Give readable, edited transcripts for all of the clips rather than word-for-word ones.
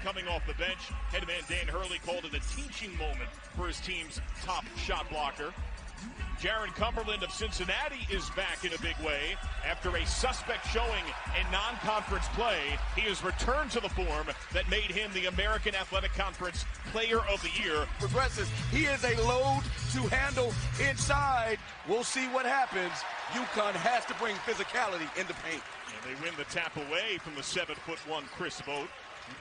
coming off the bench. Head man Dan Hurley called it a teaching moment for his team's top shot blocker. Jaron Cumberland of Cincinnati is back in a big way. After a suspect showing in non-conference play, he has returned to the form that made him the American Athletic Conference Player of the Year. Progresses. He is a load to handle inside. We'll see what happens. UConn has to bring physicality in the paint. And they win the tap away from the 7'1" Chris Vogt.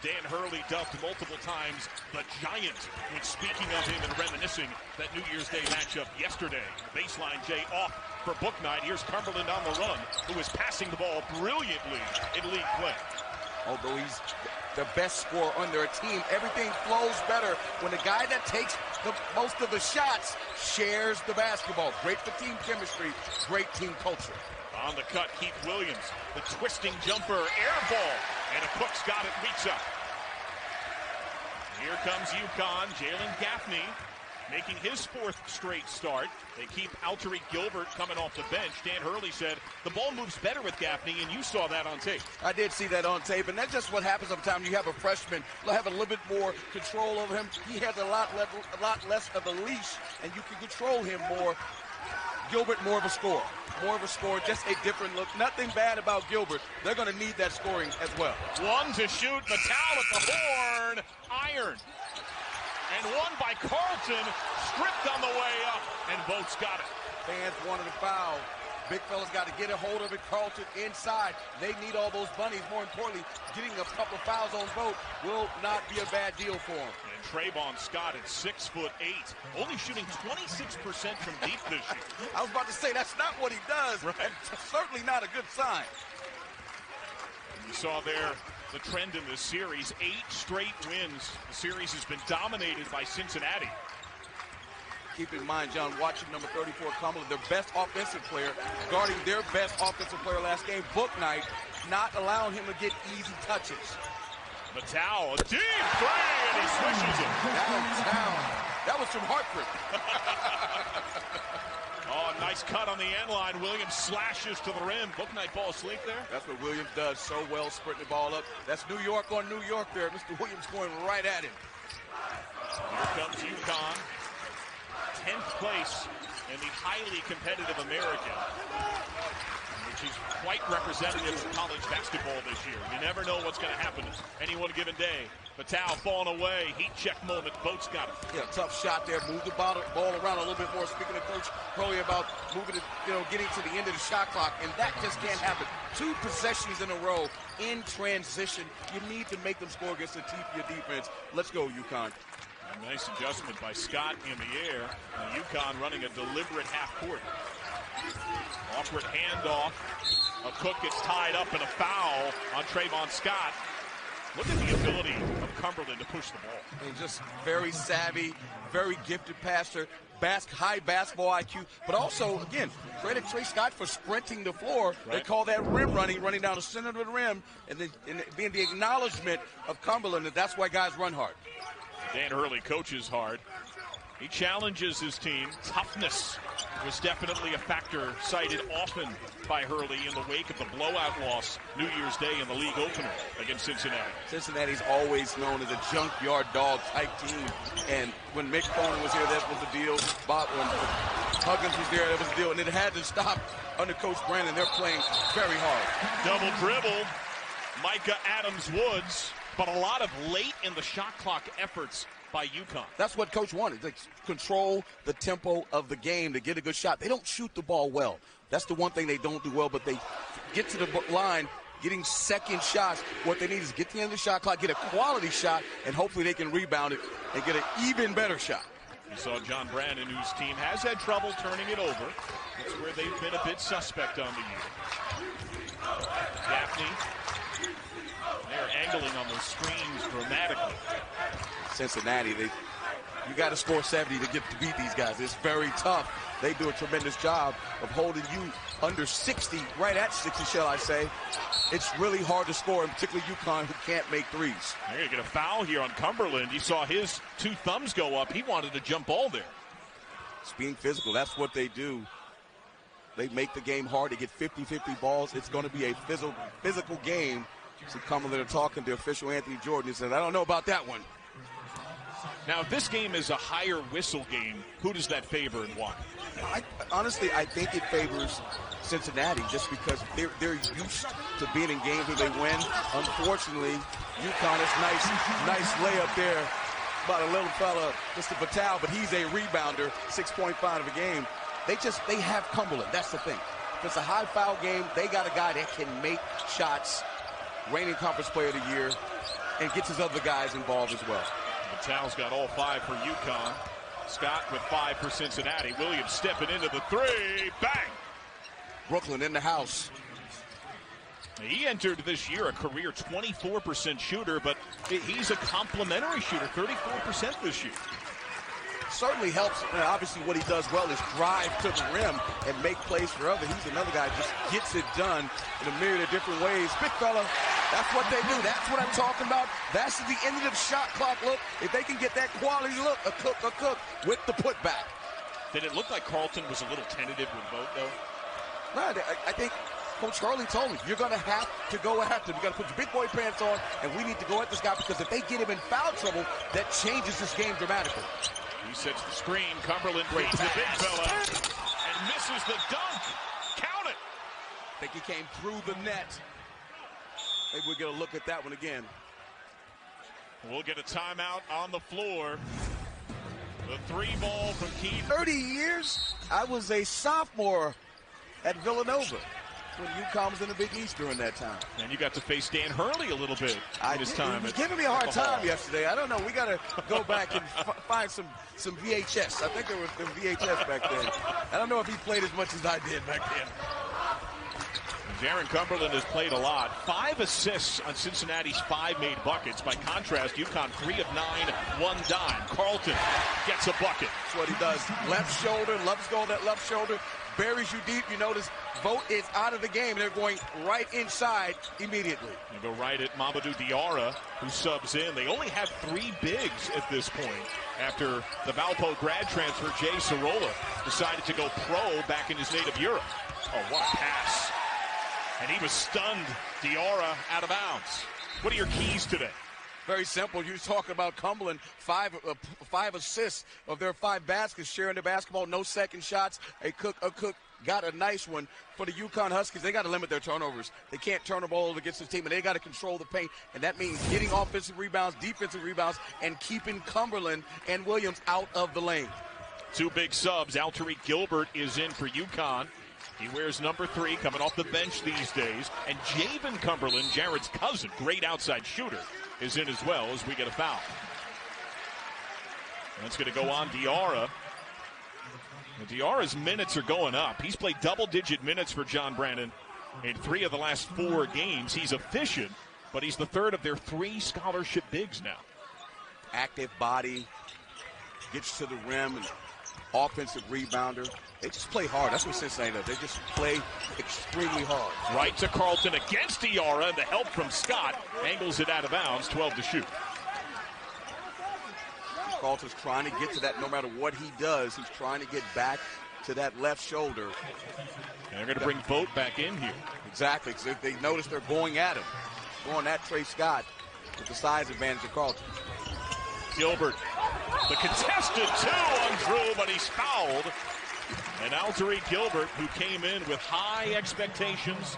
Dan Hurley dubbed multiple times the Giant when speaking of him and reminiscing that New Year's Day matchup yesterday. Baseline Jay off for book night. Here's Cumberland on the run, who is passing the ball brilliantly in league play. Although he's the best scorer on their team, everything flows better when the guy that takes the most of the shots shares the basketball. Great for team chemistry, great team culture. On the cut, Keith Williams, the twisting jumper, air ball, and a Cook's got it, reach up. Here comes UConn, Jalen Gaffney making his 4th straight start. They keep Altery Gilbert coming off the bench. Dan Hurley said the ball moves better with Gaffney, and you saw that on tape. I did see that on tape, and that's just what happens sometimes. You have a freshman, you'll have a little bit more control over him. He has a lot less of a leash, and you can control him more. Gilbert, more of a scorer. More of a scorer, just a different look. Nothing bad about Gilbert. They're going to need that scoring as well. One to shoot, Mattel at the horn, iron. And one by Carlton, stripped on the way up, and Vogt's got it. Fans wanted a foul. Big fella's got to get a hold of it. Carlton inside. They need all those bunnies. More importantly, getting a couple fouls on Vogt will not be a bad deal for him. And Trayvon Scott at 6'8", only shooting 26% from deep this year. I was about to say, that's not what he does. Right. And certainly not a good sign. And you saw there the trend in this series, 8 straight wins. The series has been dominated by Cincinnati. Keep in mind, John, watching number 34, Cumberland, their best offensive player, guarding their best offensive player last game, Book Night, not allowing him to get easy touches. Mattel, a deep three, and he swishes it. Downtown. That was from Hartford. Oh, nice cut on the end line. Williams slashes to the rim. Book Night ball asleep there. That's what Williams does so well, sprinting the ball up. That's New York on New York there. Mr. Williams going right at him. Here comes UConn. 10th place in the highly competitive American, which is quite representative of college basketball this year. You never know what's going to happen any one given day. Mattel falling away, heat check moment, Vogt's got it. Yeah, tough shot there. Move the ball around a little bit more. Speaking of Coach earlier about moving it, getting to the end of the shot clock, and that just can't happen. 2 possessions in a row in transition. You need to make them score against your defense. Let's go, UConn. A nice adjustment by Scott in the air. And UConn running a deliberate half court. Awkward handoff. A Cook gets tied up in a foul on Trayvon Scott. Look at the ability of Cumberland to push the ball. And just very savvy, very gifted passer, high basketball IQ, but also, again, credit Trey Scott for sprinting the floor. Right. They call that rim running down the center of the rim, and being the acknowledgement of Cumberland, and that's why guys run hard. Dan Hurley coaches hard. He challenges his team. Toughness was definitely a factor cited often by Hurley in the wake of the blowout loss New Year's Day in the league opener against Cincinnati. Cincinnati's always known as a junkyard dog type team. And when Mick Cronin was here, that was the deal. When Huggins was there, that was the deal. And it had to stop under Coach Brandon. They're playing very hard. Double dribble, Micah Adams-Woods, but a lot of late in the shot clock efforts by UConn. That's what Coach wanted, to control the tempo of the game, to get a good shot. They don't shoot the ball well. That's the one thing they don't do well, but they get to the line, getting second shots. What they need is get to the end of the shot clock, get a quality shot, and hopefully they can rebound it and get an even better shot. You saw John Brandon, whose team has had trouble turning it over. That's where they've been a bit suspect on the year. Gaffney, they're angling on those screens dramatically. Cincinnati, you got to score 70 to beat these guys. It's very tough. They do a tremendous job of holding you under 60, right at 60, shall I say. It's really hard to score, and particularly UConn, who can't make threes. They're going to get a foul here on Cumberland. You saw his 2 thumbs go up. He wanted a jump ball there. It's being physical. That's what they do. They make the game hard. They get 50-50 balls. It's going to be a physical game. See Cumberland talking to official Anthony Jordan. He said, I don't know about that one. Now, if this game is a higher whistle game, who does that favor and why? Honestly, I think it favors Cincinnati just because they're used to being in games where they win. Unfortunately, UConn is nice layup there by the little fella, Mr. Vital, but he's a rebounder, 6.5 of a game. They have Cumberland. That's the thing. If it's a high foul game, they got a guy that can make shots, reigning conference player of the year, and gets his other guys involved as well. Vital's got all 5 for UConn. Scott with 5 for Cincinnati. Williams stepping into the 3. Bang! Brooklyn in the house. He entered this year a career 24% shooter, but he's a complimentary shooter, 34% this year. Certainly helps. Obviously, what he does well is drive to the rim and make plays for others. He's another guy who just gets it done in a myriad of different ways. Big fella, that's what they do. That's what I'm talking about. That's the end of the shot clock look. If they can get that quality look, a cook with the putback. Did it look like Carlton was a little tentative with Vogt, though? No, I think Coach Charlie told me, you're going to have to go after him. You got to put your big boy pants on, and we need to go at this guy because if they get him in foul trouble, that changes this game dramatically. He sets the screen. Cumberland feeds the big fella and misses the dunk. Count it. I think he came through the net. Maybe we'll get a look at that one again. We'll get a timeout on the floor. The 3 ball from Keith. 30 years? I was a sophomore at Villanova when UConn was in the Big East during that time. And you got to face Dan Hurley a little bit this time. He was giving me a hard time yesterday. I don't know. We got to go back and find some VHS. I think there was some VHS back then. I don't know if he played as much as I did back then. Jaron Cumberland has played a lot. 5 assists on Cincinnati's 5 made buckets. By contrast, UConn 3 of 9, 1 dime. Carlton gets a bucket. That's what he does. Left shoulder, loves going that left shoulder. Buries you deep. You notice Vogt is out of the game. They're going right inside immediately. They go right at Mamadou Diarra, who subs in. They only have 3 bigs at this point after the Valpo grad transfer. Jay Sorolla decided to go pro back in his native Europe. Oh, what a pass. And he was stunned. Diarra out of bounds. What are your keys today? Very simple. You're talking about Cumberland, 5 assists of their 5 baskets, sharing the basketball, no second shots. A Cook got a nice one for the UConn Huskies. They got to limit their turnovers. They can't turn the ball over against this team, and they got to control the paint. And that means getting offensive rebounds, defensive rebounds, and keeping Cumberland and Williams out of the lane. 2 big subs. Alterique Gilbert is in for UConn. He wears number 3, coming off the bench these days. And Javen Cumberland, Jared's cousin, great outside shooter, is in as well as we get a foul. That's going to go on Diarra. Diarra's minutes are going up. He's played double-digit minutes for John Brandon in 3 of the last 4 games. He's efficient, but he's the 3rd of their 3 scholarship bigs now. Active body, gets to the rim, and offensive rebounder. They just play hard. That's what Cincinnati does. They just play extremely hard. Right to Carlton against Diarra, and the help from Scott angles it out of bounds, 12 to shoot. Carlton's trying to get to that no matter what he does. He's trying to get back to that left shoulder. And they're going to bring Vogt back in here. Exactly. So they notice they're going at him. Going at Trey Scott with the size advantage of Carlton. Gilbert, the contested 2 on Drew, but he's fouled. And Alterique Gilbert, who came in with high expectations,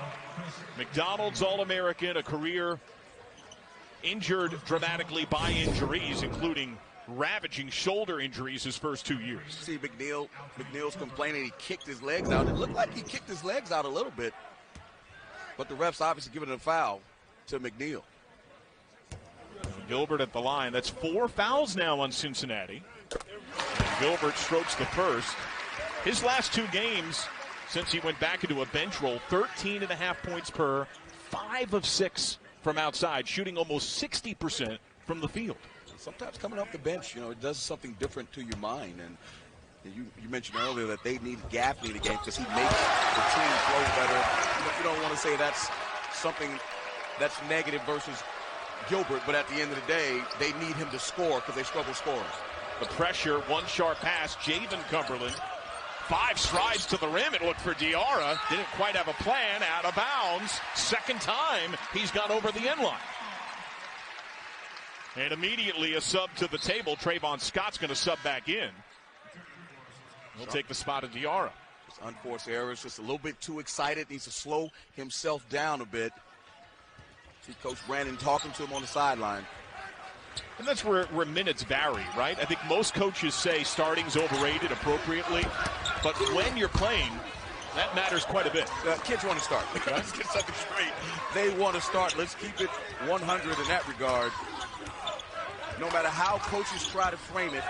McDonald's All-American, a career injured dramatically by injuries, including ravaging shoulder injuries his first 2 years. See McNeil's complaining he kicked his legs out. It looked like he kicked his legs out a little bit, but the ref's obviously giving a foul to McNeil. Gilbert at the line. That's 4 fouls now on Cincinnati. And Gilbert strokes the first. His last 2 games since he went back into a bench role, 13.5 points per, 5 of 6 from outside, shooting almost 60% from the field. Sometimes coming off the bench, it does something different to your mind. And you mentioned earlier that they need Gaffney in the game because he makes the team flow better. You don't want to say that's something that's negative versus Gilbert, but at the end of the day, they need him to score because they struggle scoring. The pressure, 1 sharp pass, Javen Cumberland 5 strides to the rim, it looked for Diarra. Didn't quite have a plan, out of bounds. Second time he's gone over the end line. And immediately a sub to the table. Trayvon Scott's going to sub back in. He'll take the spot of Diarra. Just unforced errors, just a little bit too excited. Needs to slow himself down a bit. See Coach Brandon talking to him on the sideline. And that's where minutes vary, right? I think most coaches say starting's overrated appropriately, but when you're playing, that matters quite a bit. Kids want to start. Let's get something straight. They want to start. Let's keep it 100 in that regard. No matter how coaches try to frame it,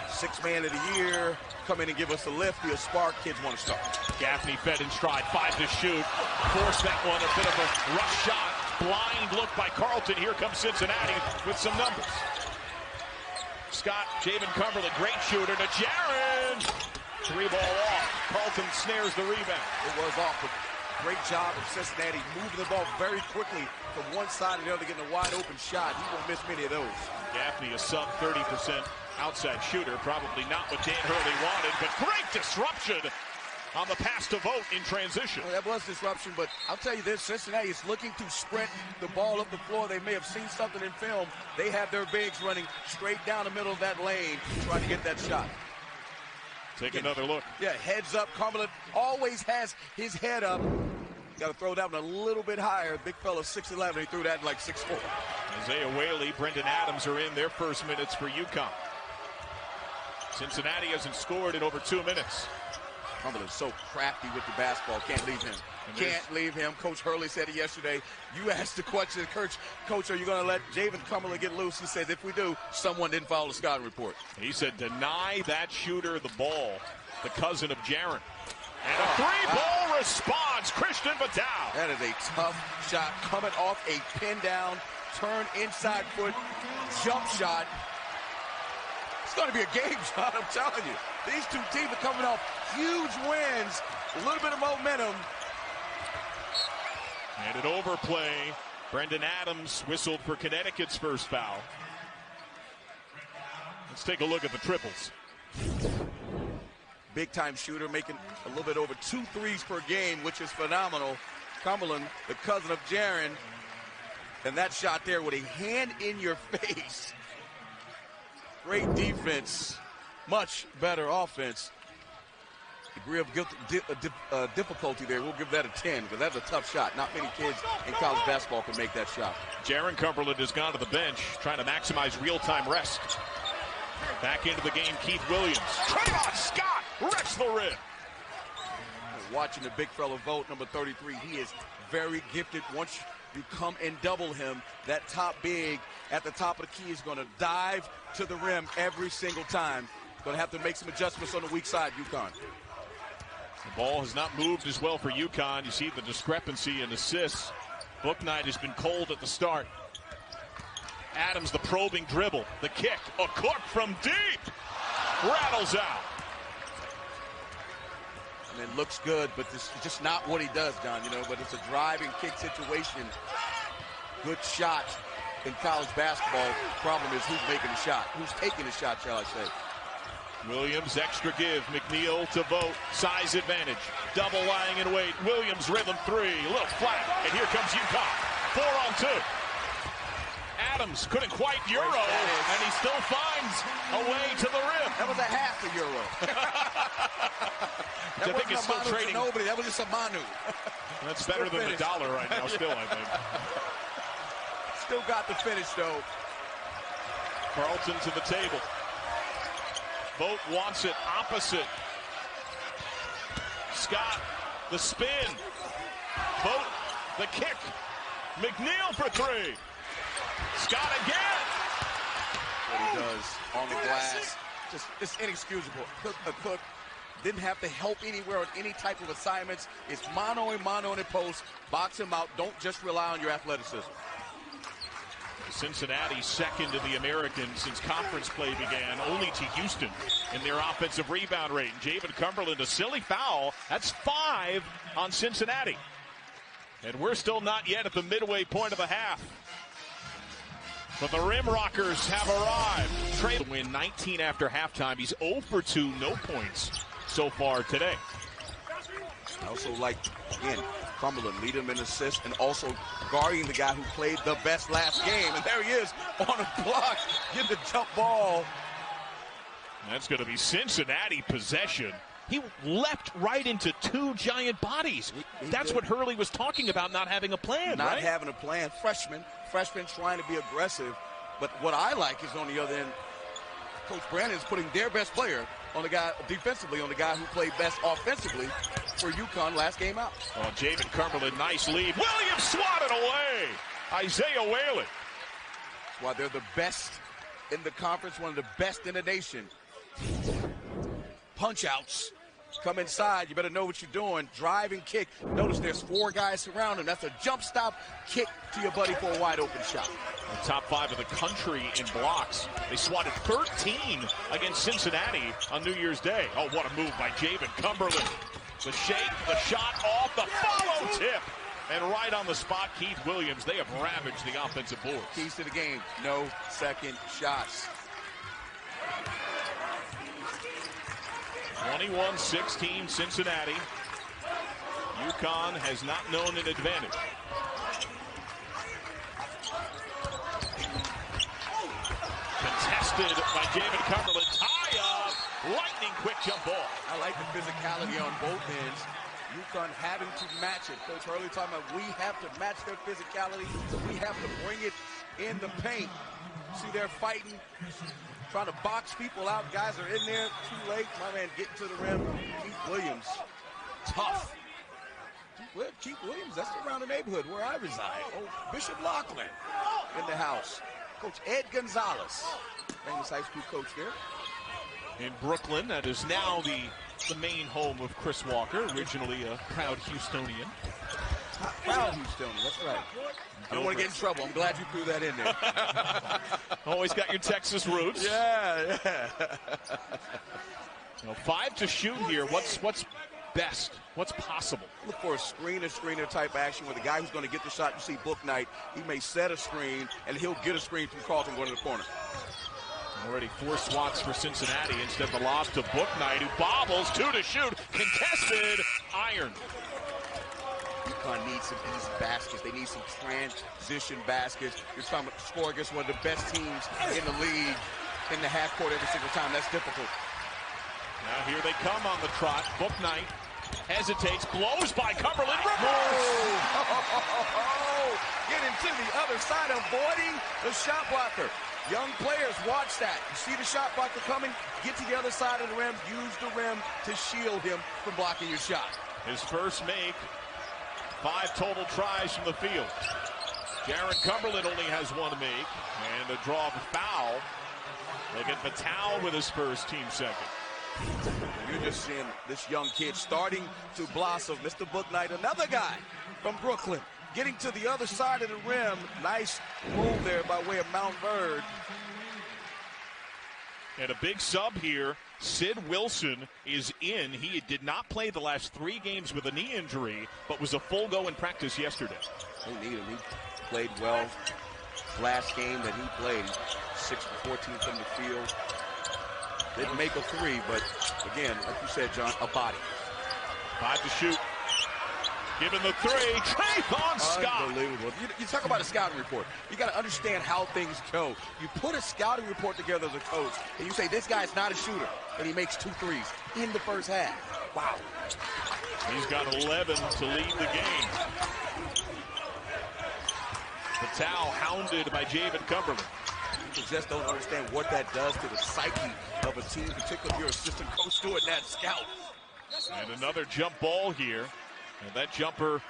6th man of the year, come in and give us a lift, be a spark, kids want to start. Gaffney fed in stride, 5 to shoot. Forced that one, a bit of a rush shot. Blind look by Carlton. Here comes Cincinnati with some numbers. Scott, Javen Cumberland, great shooter to Jaren. 3-ball off. Carlton snares the rebound. It was off, but great job of Cincinnati moving the ball very quickly from one side to the other, getting a wide open shot. He won't miss many of those. Gaffney, a sub 30% outside shooter. Probably not what Dan Hurley wanted, but great disruption on the pass to Vogt in transition. Well, that was disruption, but I'll tell you this, Cincinnati is looking to sprint the ball up the floor. They may have seen something in film. They have their bigs running straight down the middle of that lane, trying to get that shot. Take another look. Yeah, heads up. Cumberland always has his head up. Got to throw that one a little bit higher. Big fella, 6'11". He threw that in like 6'4". Isaiah Whaley, Brendan Adams are in their first minutes for UConn. Cincinnati hasn't scored in over 2 minutes. Cumberland's so crafty with the basketball. Can't leave him. Can't leave him. Coach Hurley said it yesterday. You asked the question, Coach, are you going to let Javen Cumberland get loose? He said, if we do, someone didn't follow the scouting report. He said, deny that shooter the ball, the cousin of Jaren. And a 3-ball response, Christian Vidal. That is a tough shot coming off a pin down, turn inside foot, jump shot. It's going to be a game shot, I'm telling you. These two teams are coming off huge wins, a little bit of momentum. And an overplay. Brendan Adams whistled for Connecticut's first foul. Let's take a look at the triples. Big-time shooter, making a little bit over 2 threes per game, which is phenomenal. Cumberland, the cousin of Jaren, and that shot there with a hand in your face. Great defense, much better offense. Degree of difficulty there, we'll give that a 10, because that's a tough shot. Not many kids in college basketball can make that shot. Jaren Cumberland has gone to the bench, trying to maximize real-time rest. Back into the game, Keith Williams. Trayvon Scott wrecks the rim. Watching the big fella Vogt, number 33, he is very gifted. Once you come and double him, that top big at the top of the key is going to dive to the rim every single time. Going to have to make some adjustments on the weak side, UConn. The ball has not moved as well for UConn. You see the discrepancy in assists. Bouknight has been cold at the start. Adams, the probing dribble, the kick, a cook from deep, rattles out. And it looks good, but this is just not what he does, Don, you know, but it's a driving kick situation. Good shot in college basketball. Problem is who's making the shot, who's taking the shot, shall I say. Williams, extra give, McNeil to Vogt, size advantage, double lying in wait. Williams, rhythm 3, a little flat, and here comes UConn, 4 on 2. Adams couldn't quite Euro, and he still finds a way to the rim. That was a half a Euro. I think it's still trading. Nobody. That was just a Manu. That's better than the dollar right now, still, I think. Still got the finish, though. Carlton to the table. Vogt wants it opposite. Scott, the spin. Vogt, the kick. McNeil for 3. Scott again. What he does on the glass, just inexcusable. Cook didn't have to help anywhere on any type of assignments. It's mano and mano in the post. Box him out. Don't just rely on your athleticism. Cincinnati second in the American since conference play began, only to Houston in their offensive rebound rate. And Javen Cumberland, a silly foul. That's 5 on Cincinnati. And we're still not yet at the midway point of the half. But the Rim Rockers have arrived. Trey win 19 after halftime. He's 0 for 2, no points. so far today. I also like, again, Cumberland leading him in assists and also guarding the guy who played the best last game. And there he is on a block, getting the jump ball. That's going to be Cincinnati possession. He leapt right into two giant bodies. That's what Hurley was talking about, not having a plan, Not right? having a plan. Freshman trying to be aggressive. But what I like is on the other end, Coach Brandon is putting their best player on the guy defensively, on the guy who played best offensively for UConn last game out. Oh, Javen Cumberland, nice lead. Williams swatted away. Isaiah Whalen. That's why they're the best in the conference, one of the best in the nation. Punch outs. Come inside, you better know what you're doing. Drive and kick. Notice there's 4 guys surrounding. That's a jump stop kick to your buddy for a wide open shot. The top 5 of the country in blocks. They swatted 13 against Cincinnati on New Year's Day. Oh, what a move by Javen Cumberland. The shake, the shot off, the follow tip. And right on the spot, Keith Williams. They have ravaged the offensive boards. Keys to the game, no second shots. 21-16 Cincinnati. UConn has not known an advantage. Contested by Javen Cumberland. Tie up. Lightning quick jump ball. I like the physicality on both ends. UConn having to match it. Coach Hurley talking about we have to match their physicality. We have to bring it in the paint. See, they're fighting, trying to box people out. Guys are in there too late. My man getting to the rim. Keith Williams, tough. Keith Williams, that's around the neighborhood where I reside. Oh, Bishop Laughlin in the house. Coach Ed Gonzalez, famous high school coach there. In Brooklyn, that is now the main home of Chris Walker, originally a proud Houstonian. Proud Houstonian, that's right. I don't want to get in trouble. I'm glad you threw that in there. Always got your Texas roots. Yeah. 5 to shoot here. What's best? What's possible? Look for a screener type action where the guy who's going to get the shot, you see Book Knight, he may set a screen, and he'll get a screen from Carlton going to the corner. Already 4 swats for Cincinnati instead of the lob to Book Knight, who bobbles, 2 to shoot, contested, iron. UConn needs some easy baskets. They need some transition baskets. You're talking about score against one of the best teams in the league in the half court every single time. That's difficult. Now here they come on the trot. Book Knight hesitates, blows by Cumberland. Getting to the other side, avoiding the shot blocker. Young players, watch that. You see the shot blocker coming, get to the other side of the rim, use the rim to shield him from blocking your shot. His first make, 5 total tries from the field. Jaron Cumberland only has 1 make, and a draw of a foul. Look at Vital with his first team second. You're just seeing this young kid starting to blossom. Mr. Book Knight, another guy from Brooklyn, getting to the other side of the rim. Nice move there by way of Mount Verd. And a big sub here. Sid Wilson is in. He did not play the last 3 games with a knee injury, but was a full go in practice yesterday. They need him. He played well last game that he played. 6 for 14 from the field. Didn't make a 3, but again, like you said, John, a body. 5 to shoot. Given the 3, Trayvon Scott. Unbelievable. You talk about a scouting report. You got to understand how things go. You put a scouting report together as a coach, and you say, this guy's not a shooter, and he makes 2 threes in the first half. Wow. He's got 11 to lead the game. Vital hounded by Javen Cumberland. People just don't understand what that does to the psyche of a team, particularly if you're assistant coach doing that scout. And another jump ball here. And that jumper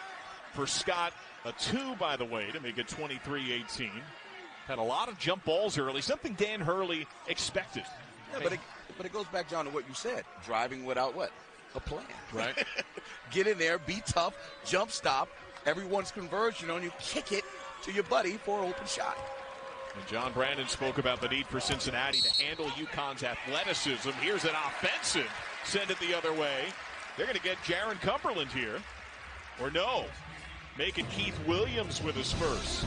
for Scott, a 2, by the way, to make it 23-18. Had a lot of jump balls early, something Dan Hurley expected. Yeah, but it goes back, John, to what you said. Driving without what? A plan. Right. Get in there, be tough, jump stop. Everyone's converging on you. Kick it to your buddy for an open shot. And John Brandon spoke about the need for Cincinnati to handle UConn's athleticism. Here's an offensive. Send it the other way. They're going to get Jaron Cumberland here. Or no. Make it Keith Williams with his first.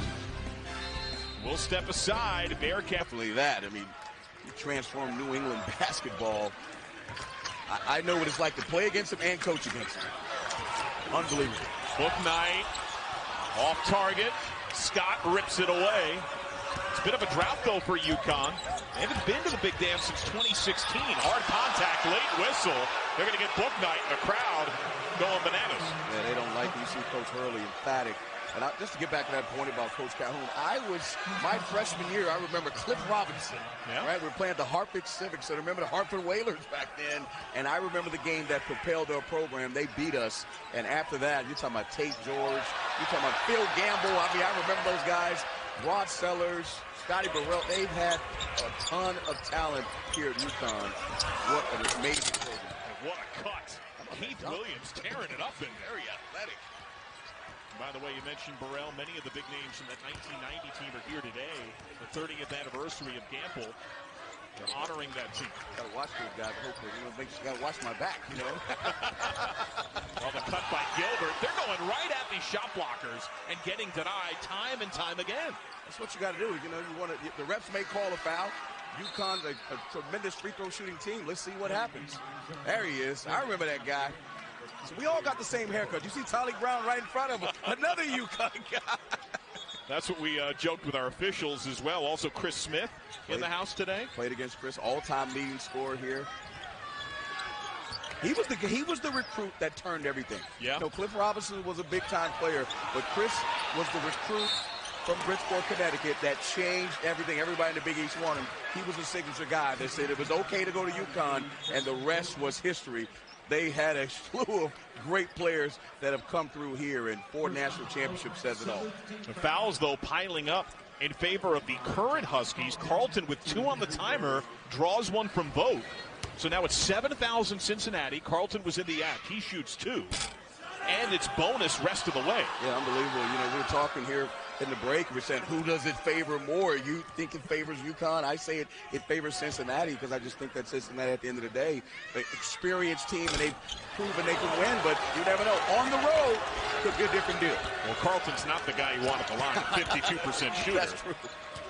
We'll step aside. Bearcat. Definitely that. I mean, you transform New England basketball. I know what it's like to play against him and coach against him. Unbelievable. Book Knight off target. Scott rips it away. It's a bit of a drought, though, for UConn. They haven't been to the Big Dam since 2016. Hard contact, late whistle. They're going to get Book Knight and the crowd going bananas. Yeah, they don't like you see Coach Hurley emphatic. And just to get back to that point about Coach Calhoun, my freshman year, I remember Cliff Robinson, right? We were playing at the Hartford Civics, so I remember the Hartford Whalers back then, and I remember the game that propelled their program. They beat us, and after that, you're talking about Tate George, you're talking about Phil Gamble. I mean, I remember those guys, Rod Sellers, Scotty Burrell. They've had a ton of talent here at UConn. What an amazing program. And what a cut. Keith Williams tearing it up in there. Very athletic. By the way, you mentioned Burrell. Many of the big names from that 1990 team are here today. The 30th anniversary of Gamble. They're honoring that team. Got to watch those guys. Hopefully, got to watch my back, you know. Well, the cut by Gilbert. They're going right at these shot blockers and getting denied time and time again. That's what you got to do. You know, the refs may call a foul. UConn's a tremendous free throw shooting team. Let's see what happens. There he is. I remember that guy. So we all got the same haircut. You see Tolly Brown right in front of him. Another UConn guy. That's what we joked with our officials as well. Also, Chris Smith in the house today. Played against Chris, all-time leading scorer here. He was the recruit that turned everything. Yeah. You know, Cliff Robinson was a big-time player, but Chris was the recruit from Bridgeport, Connecticut that changed everything. Everybody in the Big East wanted him. He was a signature guy. They said it was okay to go to UConn, and the rest was history. They had a slew of great players that have come through here, and 4 national championships says it all. The fouls, though, piling up in favor of the current Huskies. Carlton, with 2 on the timer, draws one from Vogt. So now it's 7,000 Cincinnati. Carlton was in the act. He shoots 2. And it's bonus rest of the way. Yeah, unbelievable. You know, we were talking here in the break. We're saying, who does it favor more? You think it favors UConn? I say it favors Cincinnati because I just think that Cincinnati, at the end of the day, an experienced team, and they've proven they can win, but you never know. On the road, could be a different deal. Well, Carlton's not the guy you want at the line, 52% shooter. That's true.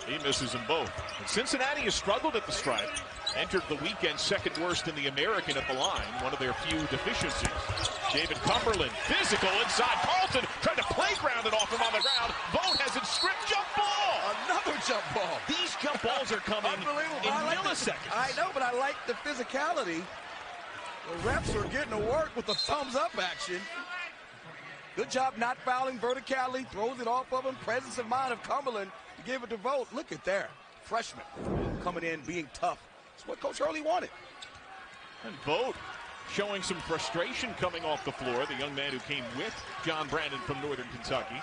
He misses them both. And Cincinnati has struggled at the stripe. Entered the weekend second worst in the American at the line, one of their few deficiencies. David Cumberland, physical inside. Carlton tried to playground it off him on the ground. Vogt has it stripped. Jump ball! Another jump ball. These jump balls are coming in milliseconds. I know, but I like the physicality. The refs are getting to work with the thumbs-up action. Good job not fouling verticality. Throws it off of him. Presence of mind of Cumberland to give it to Vogt. Look at there. Freshman coming in, being tough. That's what Coach Hurley wanted. And Vogt showing some frustration coming off the floor. The young man who came with John Brandon from Northern Kentucky.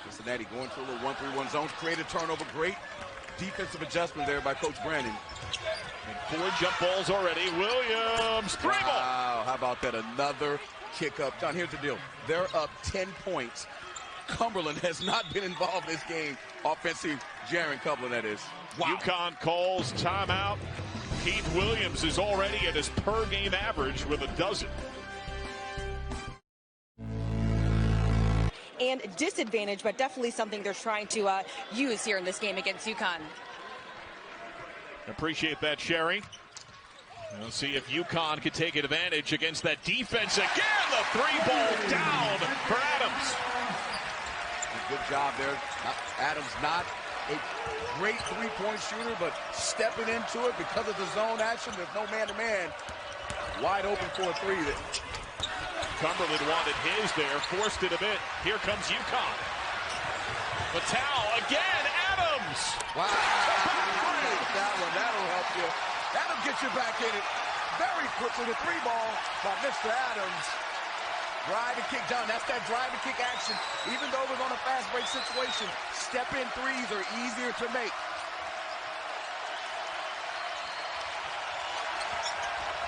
Cincinnati going for a little 1-3-1 zone. Create a turnover. Great defensive adjustment there by Coach Brandon. And 4 jump balls already. Williams, 3 ball. Wow, how about that? Another kick up. John, here's the deal. They're up 10 points. Cumberland has not been involved in this game. Offensive, Jaron Cumberland, that is. Wow. UConn calls timeout. Keith Williams is already at his per-game average with a dozen. And disadvantage, but definitely something they're trying to use here in this game against UConn. Appreciate that, Sherry. We'll see if UConn can take advantage against that defense again. The 3-ball down for Adams. Good job there. Adams not a great three-point shooter, but stepping into it because of the zone action. There's no man-to-man. Wide open for a 3. Cumberland wanted his there, forced it a bit. Here comes UConn. Patel again, Adams. Wow. That one, that'll help you. That'll get you back in it very quickly. The 3-ball by Mr. Adams. Drive and kick down. That's that drive and kick action. Even though we're on a fast break situation, step-in 3s are easier to make.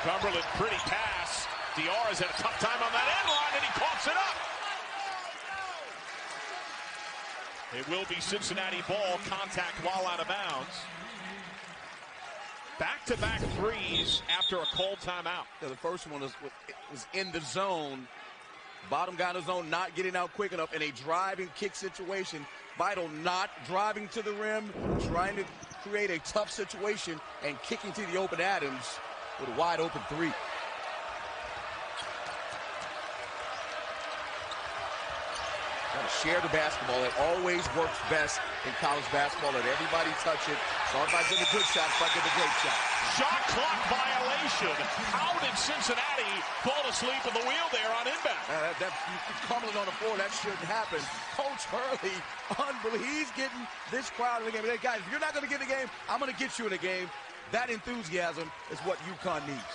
Cumberland, pretty pass. Diarra's had a tough time on that end line, and he coughs it up. It will be Cincinnati ball, contact while out of bounds. Back-to-back 3s after a called timeout. Yeah, the first one was in the zone. Bottom guy in the zone, not getting out quick enough in a drive and kick situation. Vital not driving to the rim, trying to create a tough situation and kicking to the open Adams. with a wide open three. Got to share the basketball. It always works best in college basketball. Let everybody touch it. Start by getting a good shot, start getting a great shot. Shot clock violation. How did Cincinnati fall asleep at the wheel there on inbound? Crumbling on the floor, that shouldn't happen. Coach Hurley, unbelievable. He's getting this crowd in the game. Hey, guys, if you're not going to get in the game, I'm going to get you in the game. That enthusiasm is what UConn needs.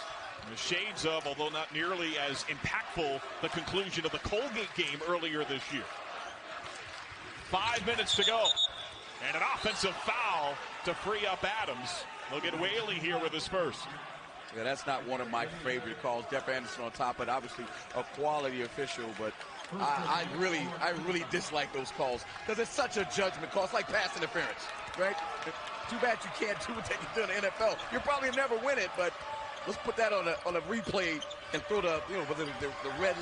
The shades of, although not nearly as impactful, the conclusion of the Colgate game earlier this year. 5 minutes to go. And an offensive foul to free up Adams. They'll get Whaley here with his first. Yeah, that's not one of my favorite calls. Jeff Anderson on top, but obviously a quality official. But I really dislike those calls because it's such a judgment call. It's like pass interference, right? Too bad you can't do what they can do in the NFL. You'll probably never win it, but let's put that on a replay and throw the red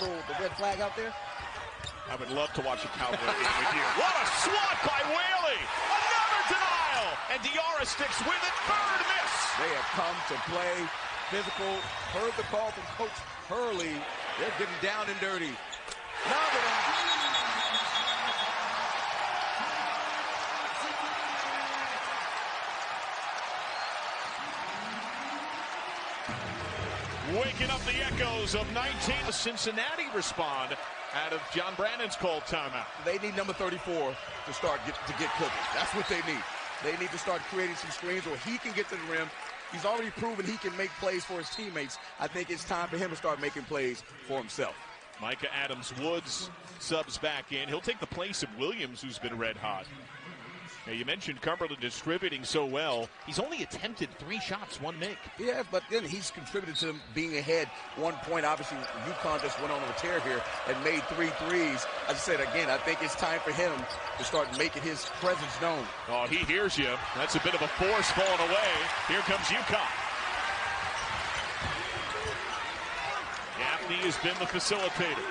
flag out there. I would love to watch a Cowboy game with you. What a swat by Whaley! Another denial! And Diarra sticks with it. Third miss. They have come to play physical. Heard the call from Coach Hurley. They're getting down and dirty. Waking up the echoes of 19. Cincinnati respond out of John Brannon's called timeout. They need number 34 to start to get cooking. That's what they need. They need to start creating some screens where he can get to the rim. He's already proven he can make plays for his teammates. I think it's time for him to start making plays for himself. Micah Adams-Woods subs back in. He'll take the place of Williams, who's been red hot. Now, you mentioned Cumberland distributing so well. He's only attempted 3 shots, 1 make. Yeah, but then he's contributed to them being ahead 1 point. Obviously, UConn just went on a tear here and made 3 threes. As I said, again, I think it's time for him to start making his presence known. Oh, he hears you. That's a bit of a force falling away. Here comes UConn. Gaffney has been the facilitator.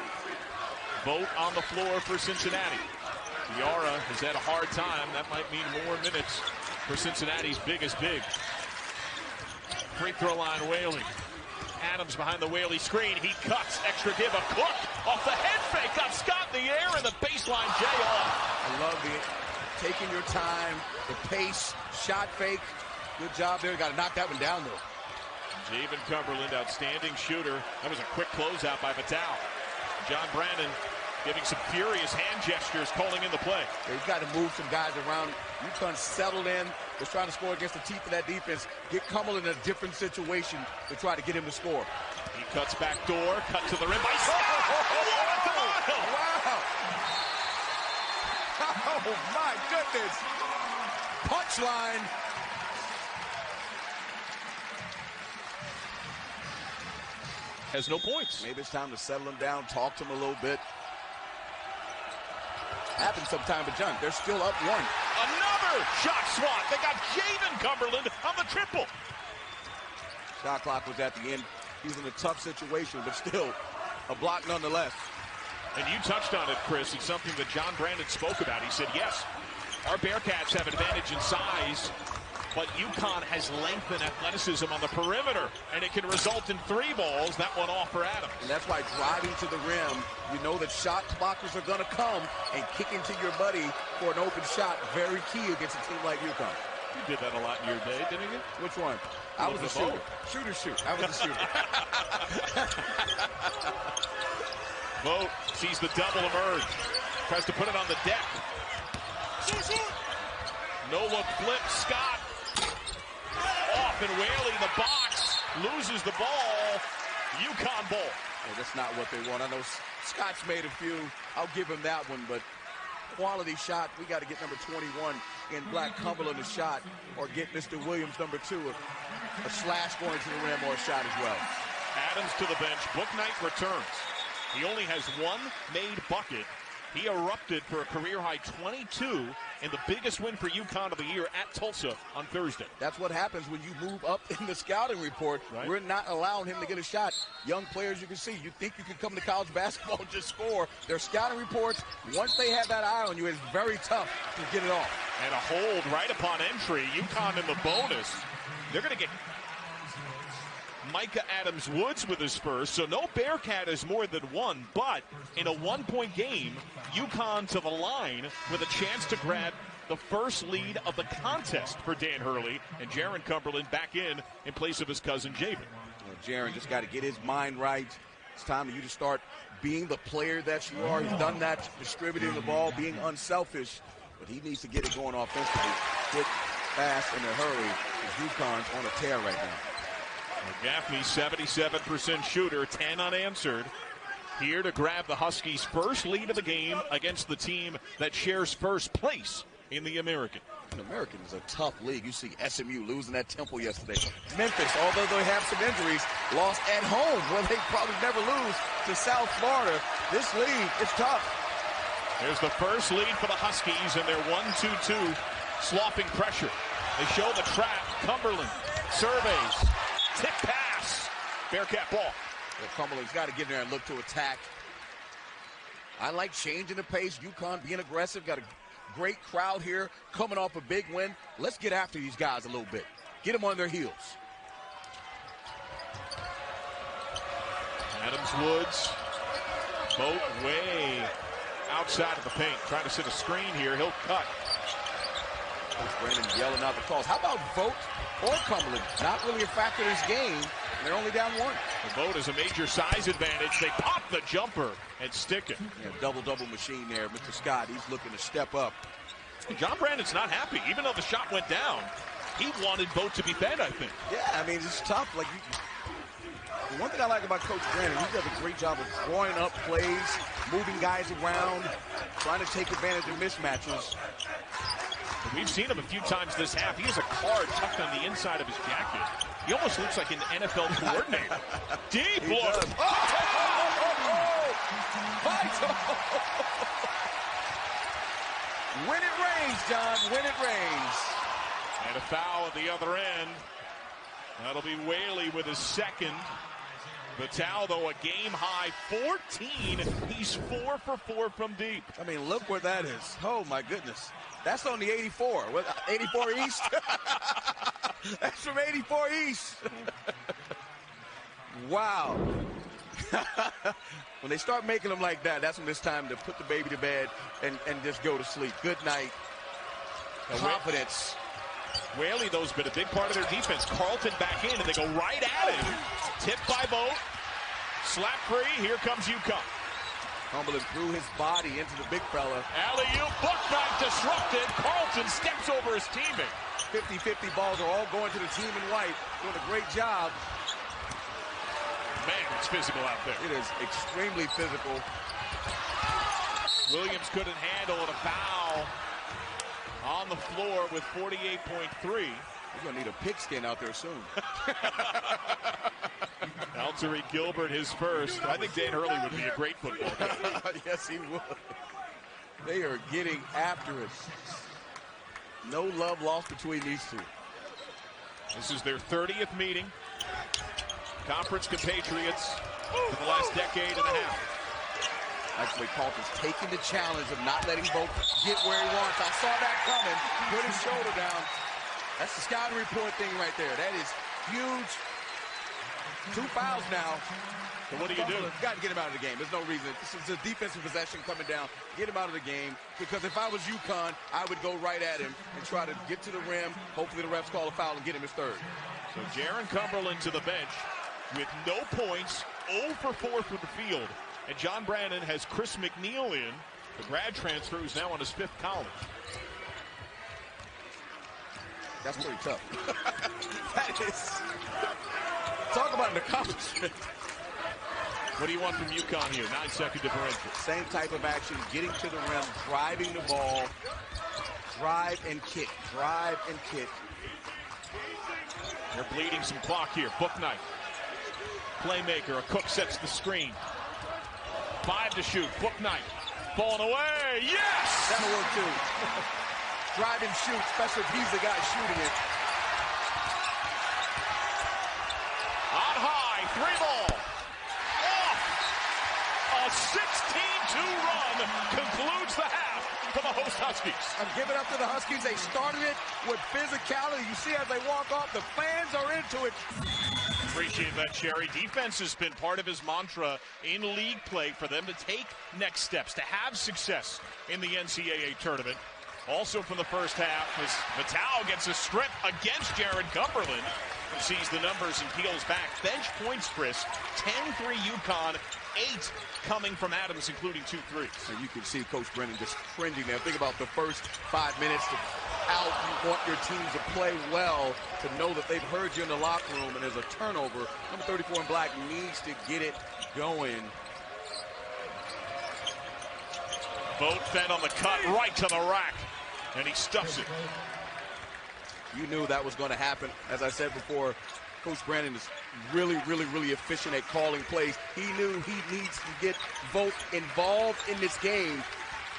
Vote on the floor for Cincinnati. Diarra has had a hard time. That might mean more minutes for Cincinnati's biggest big. Free throw line, Whaley. Adams behind the Whaley screen. He cuts. Extra give. A Cook off the head fake. Got Scott in the air and the baseline J off. I love it. Taking your time, the pace, shot fake. Good job there. Got to knock that one down, though. Javen Cumberland, outstanding shooter. That was a quick closeout by Vital. John Brannon giving some furious hand gestures, calling in the play. Yeah, he's got to move some guys around. UConn settled in. Was trying to score against the teeth of that defense. Get Cumberland in a different situation to try to get him to score. He cuts back door, cut to the rim by Scott. Wow. Oh, my goodness. Punchline. Has no points. Maybe it's time to settle him down, talk to him a little bit. Happens sometime, but John, they're still up 1. Another shot swat. They got Javen Cumberland on the triple. Shot clock was at the end. He's in a tough situation, but still a block nonetheless. And you touched on it, Chris. It's something that John Brandon spoke about. He said, yes, our Bearcats have advantage in size, but UConn has length and athleticism on the perimeter, and it can result in 3 balls. That one off for Adams. And that's why driving to the rim, you know that shot blockers are going to come, and kicking to your buddy for an open shot, very key against a team like UConn. You did that a lot in your day, didn't you? Which one? I was a shooter. Shoot. I was a shooter. Vogt sees the double emerge. Tries to put it on the deck. No look flip. Scott off, and Whaley in the box loses the ball. UConn ball. Well, that's not what they want. I know Scott's made a few. I'll give him that one, but quality shot. We got to get number 21 in Black Cumberland a shot, or get Mr. Williams number 2 a slash going to the rim or a shot as well. Adams to the bench. Bouknight returns. He only has 1 made bucket. He erupted for a career-high 22 in the biggest win for UConn of the year at Tulsa on Thursday. That's what happens when you move up in the scouting report. Right. We're not allowing him to get a shot. Young players, you can see, you think you can come to college basketball and just score. Their scouting reports, once they have that eye on you, it's very tough to get it off. And a hold right upon entry. UConn in the bonus. They're going to get Micah Adams-Woods with his first, so no Bearcat is more than one, but in a one-point game, UConn to the line with a chance to grab the first lead of the contest for Dan Hurley, and Jaron Cumberland back in place of his cousin Jabin. Well, Jaron just got to get his mind right. It's time for you to start being the player that you are. He's done that, distributing the ball, being unselfish, but he needs to get it going offensively. Get fast in a hurry, because UConn's on a tear right now. Well, Gaffney, 77% shooter, 10 unanswered. Here to grab the Huskies' first lead of the game against the team that shares first place in the American. The American is a tough league. You see SMU losing at Temple yesterday. Memphis, although they have some injuries, lost at home where they probably never lose to South Florida. This league is tough. There's the first lead for the Huskies in their 1-2-2 slopping pressure. They show the trap. Cumberland surveys. Tip pass. Bearcat ball. Well, Cumberland's got to get in there and look to attack. I like changing the pace. UConn being aggressive. Got a great crowd here coming off a big win. Let's get after these guys a little bit. Get them on their heels. Adams-Woods. Boat way outside of the paint. Trying to set a screen here. He'll cut. Brandon yelling out the calls. How about Vogt or Cumberland? Not really a factor in this game. They're only down one. The Vogt is a major size advantage. They pop the jumper and stick it. Yeah, double-double machine there. Mr. Scott, he's looking to step up. John Brandon's not happy. Even though the shot went down, he wanted Vogt to be fed, I think. Yeah, I mean, it's tough. Like, the one thing I like about Coach Brandon, he does a great job of drawing up plays, moving guys around, trying to take advantage of mismatches. We've seen him a few times this half. He has a card tucked on the inside of his jacket. He almost looks like an NFL coordinator. Deep look. When it rains, John, when it rains. And a foul at the other end. That'll be Whaley with his second. Vital, though, a game-high 14. He's 4 for 4 from deep. I mean, look where that is. Oh, my goodness. That's on the 84. 84 East? That's from 84 East. Wow. When they start making them like that, that's when it's time to put the baby to bed and just go to sleep. Good night. Confidence. Whaley, though, has been a big part of their defense. Carlton back in, and they go right at him. Tipped by Vogt. Slap free. Here comes UConn. Cumberland threw his body into the big fella. Alley-oop, buck knife disrupted. Carlton steps over his teammate. 50-50 balls are all going to the team in white. Doing a great job. Man, it's physical out there. It is extremely physical. Williams couldn't handle it. A foul on the floor with 48.3. We're going to need a pigskin out there soon. Altuve Gilbert, his first. I think Dan Hurley would be a great football coach. Yes, he would. They are getting after it. No love lost between these two. This is their 30th meeting. Conference compatriots for the last decade and a half. Actually, Carlton's taking the challenge of not letting Vogt get where he wants. I saw that coming. Put his shoulder down. That's the scouting report thing right there. That is huge. 2 fouls now. So what do you do? Got to get him out of the game. There's no reason. This is a defensive possession coming down. Get him out of the game. Because if I was UConn, I would go right at him and try to get to the rim. Hopefully the refs call a foul and get him his third. So Jaron Cumberland to the bench with no points, 0 for 4 from the field. And John Brandon has Chris McNeil in, the grad transfer who's now on his 5th college. That's pretty tough. That is. Talk about an accomplishment. What do you want from UConn here? 9-second differential. Same type of action, getting to the rim, driving the ball, drive and kick, drive and kick. They're bleeding some clock here. Book knife. Playmaker, a Cook sets the screen. 5 to shoot. Book knife. Falling away. Yes! That'll work too. Drive and shoot, especially if he's the guy shooting it. On high, 3-ball. Off. A 16-2 run concludes the half for the host Huskies. I'm giving up to the Huskies. They started it with physicality. You see as they walk off, the fans are into it. Appreciate that, Cherry. Defense has been part of his mantra in league play for them to take next steps, to have success in the NCAA tournament. Also from the first half, as Vitale gets a strip against Jared Cumberland, who sees the numbers and peels back. Bench points, Chris, 10-3 Uconn, 8 coming from Adams, including 2 threes. And you can see Coach Brennan just cringing there. Think about the first 5 minutes out. You want your team to play well, to know that they've heard you in the locker room, and there's a turnover. Number 34 in black needs to get it going. Vogt then on the cut, right to the rack, and he stuffs it. You knew that was going to happen. As I said before, Coach Brandon is really efficient at calling plays. He knew he needs to get Vogt involved in this game.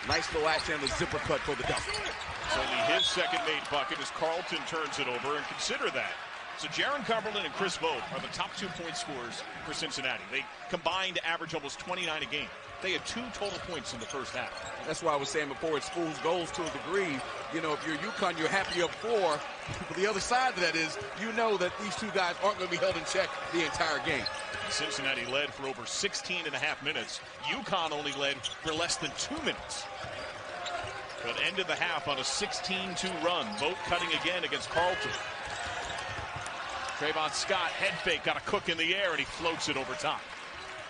Nice little action on the zipper cut for the dunk. It's only his second made bucket as Carlton turns it over, and consider that. So Jaron Cumberland and Chris Vogt are the top 2 point scorers for Cincinnati. They combined to average almost 29 a game. They had 2 total points in the first half. That's why I was saying before, it's fool's goals to a degree. You know, if you're UConn, you're happy up 4. But the other side of that is, you know that these 2 guys aren't going to be held in check the entire game. Cincinnati led for over 16 and a half minutes. UConn only led for less than 2 minutes. But ended the half on a 16-2 run. Vogt cutting again against Carlton. Trayvon Scott, head fake, got a cook in the air, and he floats it over top.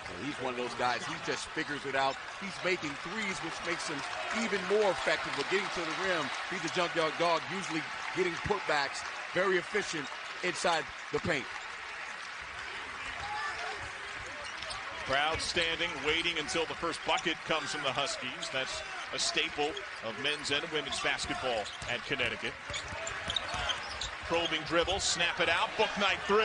So he's one of those guys, he just figures it out. He's making threes, which makes him even more effective with getting to the rim. He's a junkyard dog, usually getting putbacks, very efficient inside the paint. Crowd standing, waiting until the first bucket comes from the Huskies. That's a staple of men's and women's basketball at Connecticut. Probing dribble, snap it out, book night 3.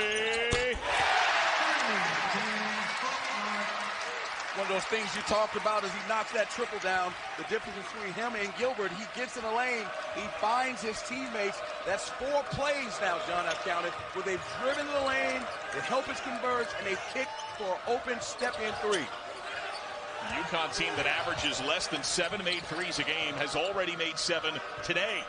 One of those things you talked about as he knocks that triple down. The difference between him and Gilbert, he gets in the lane, he finds his teammates. That's 4 plays now, John, I've counted, where they've driven the lane, the helpers converge, and they kick for an open step-in 3. The UConn team that averages less than 7 made threes a game has already made 7 today.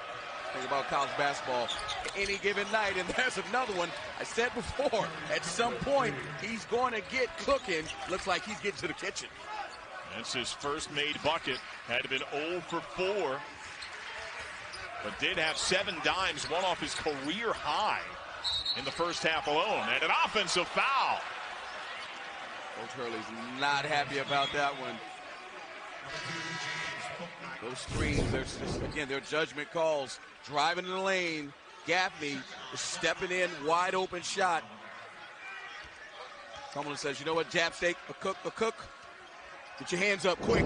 Think about college basketball any given night, and there's another one. I said before, at some point, he's going to get cooking. Looks like he's getting to the kitchen. That's his first made bucket. Had been 0 for 4, but did have 7 dimes, one off his career high in the first half alone. And an offensive foul. Coach Hurley's not happy about that one. Those screens, they're judgment calls. Driving in the lane, Gaffney is stepping in, wide open shot. Cumberland says, you know what, jab stake, a cook. Get your hands up quick.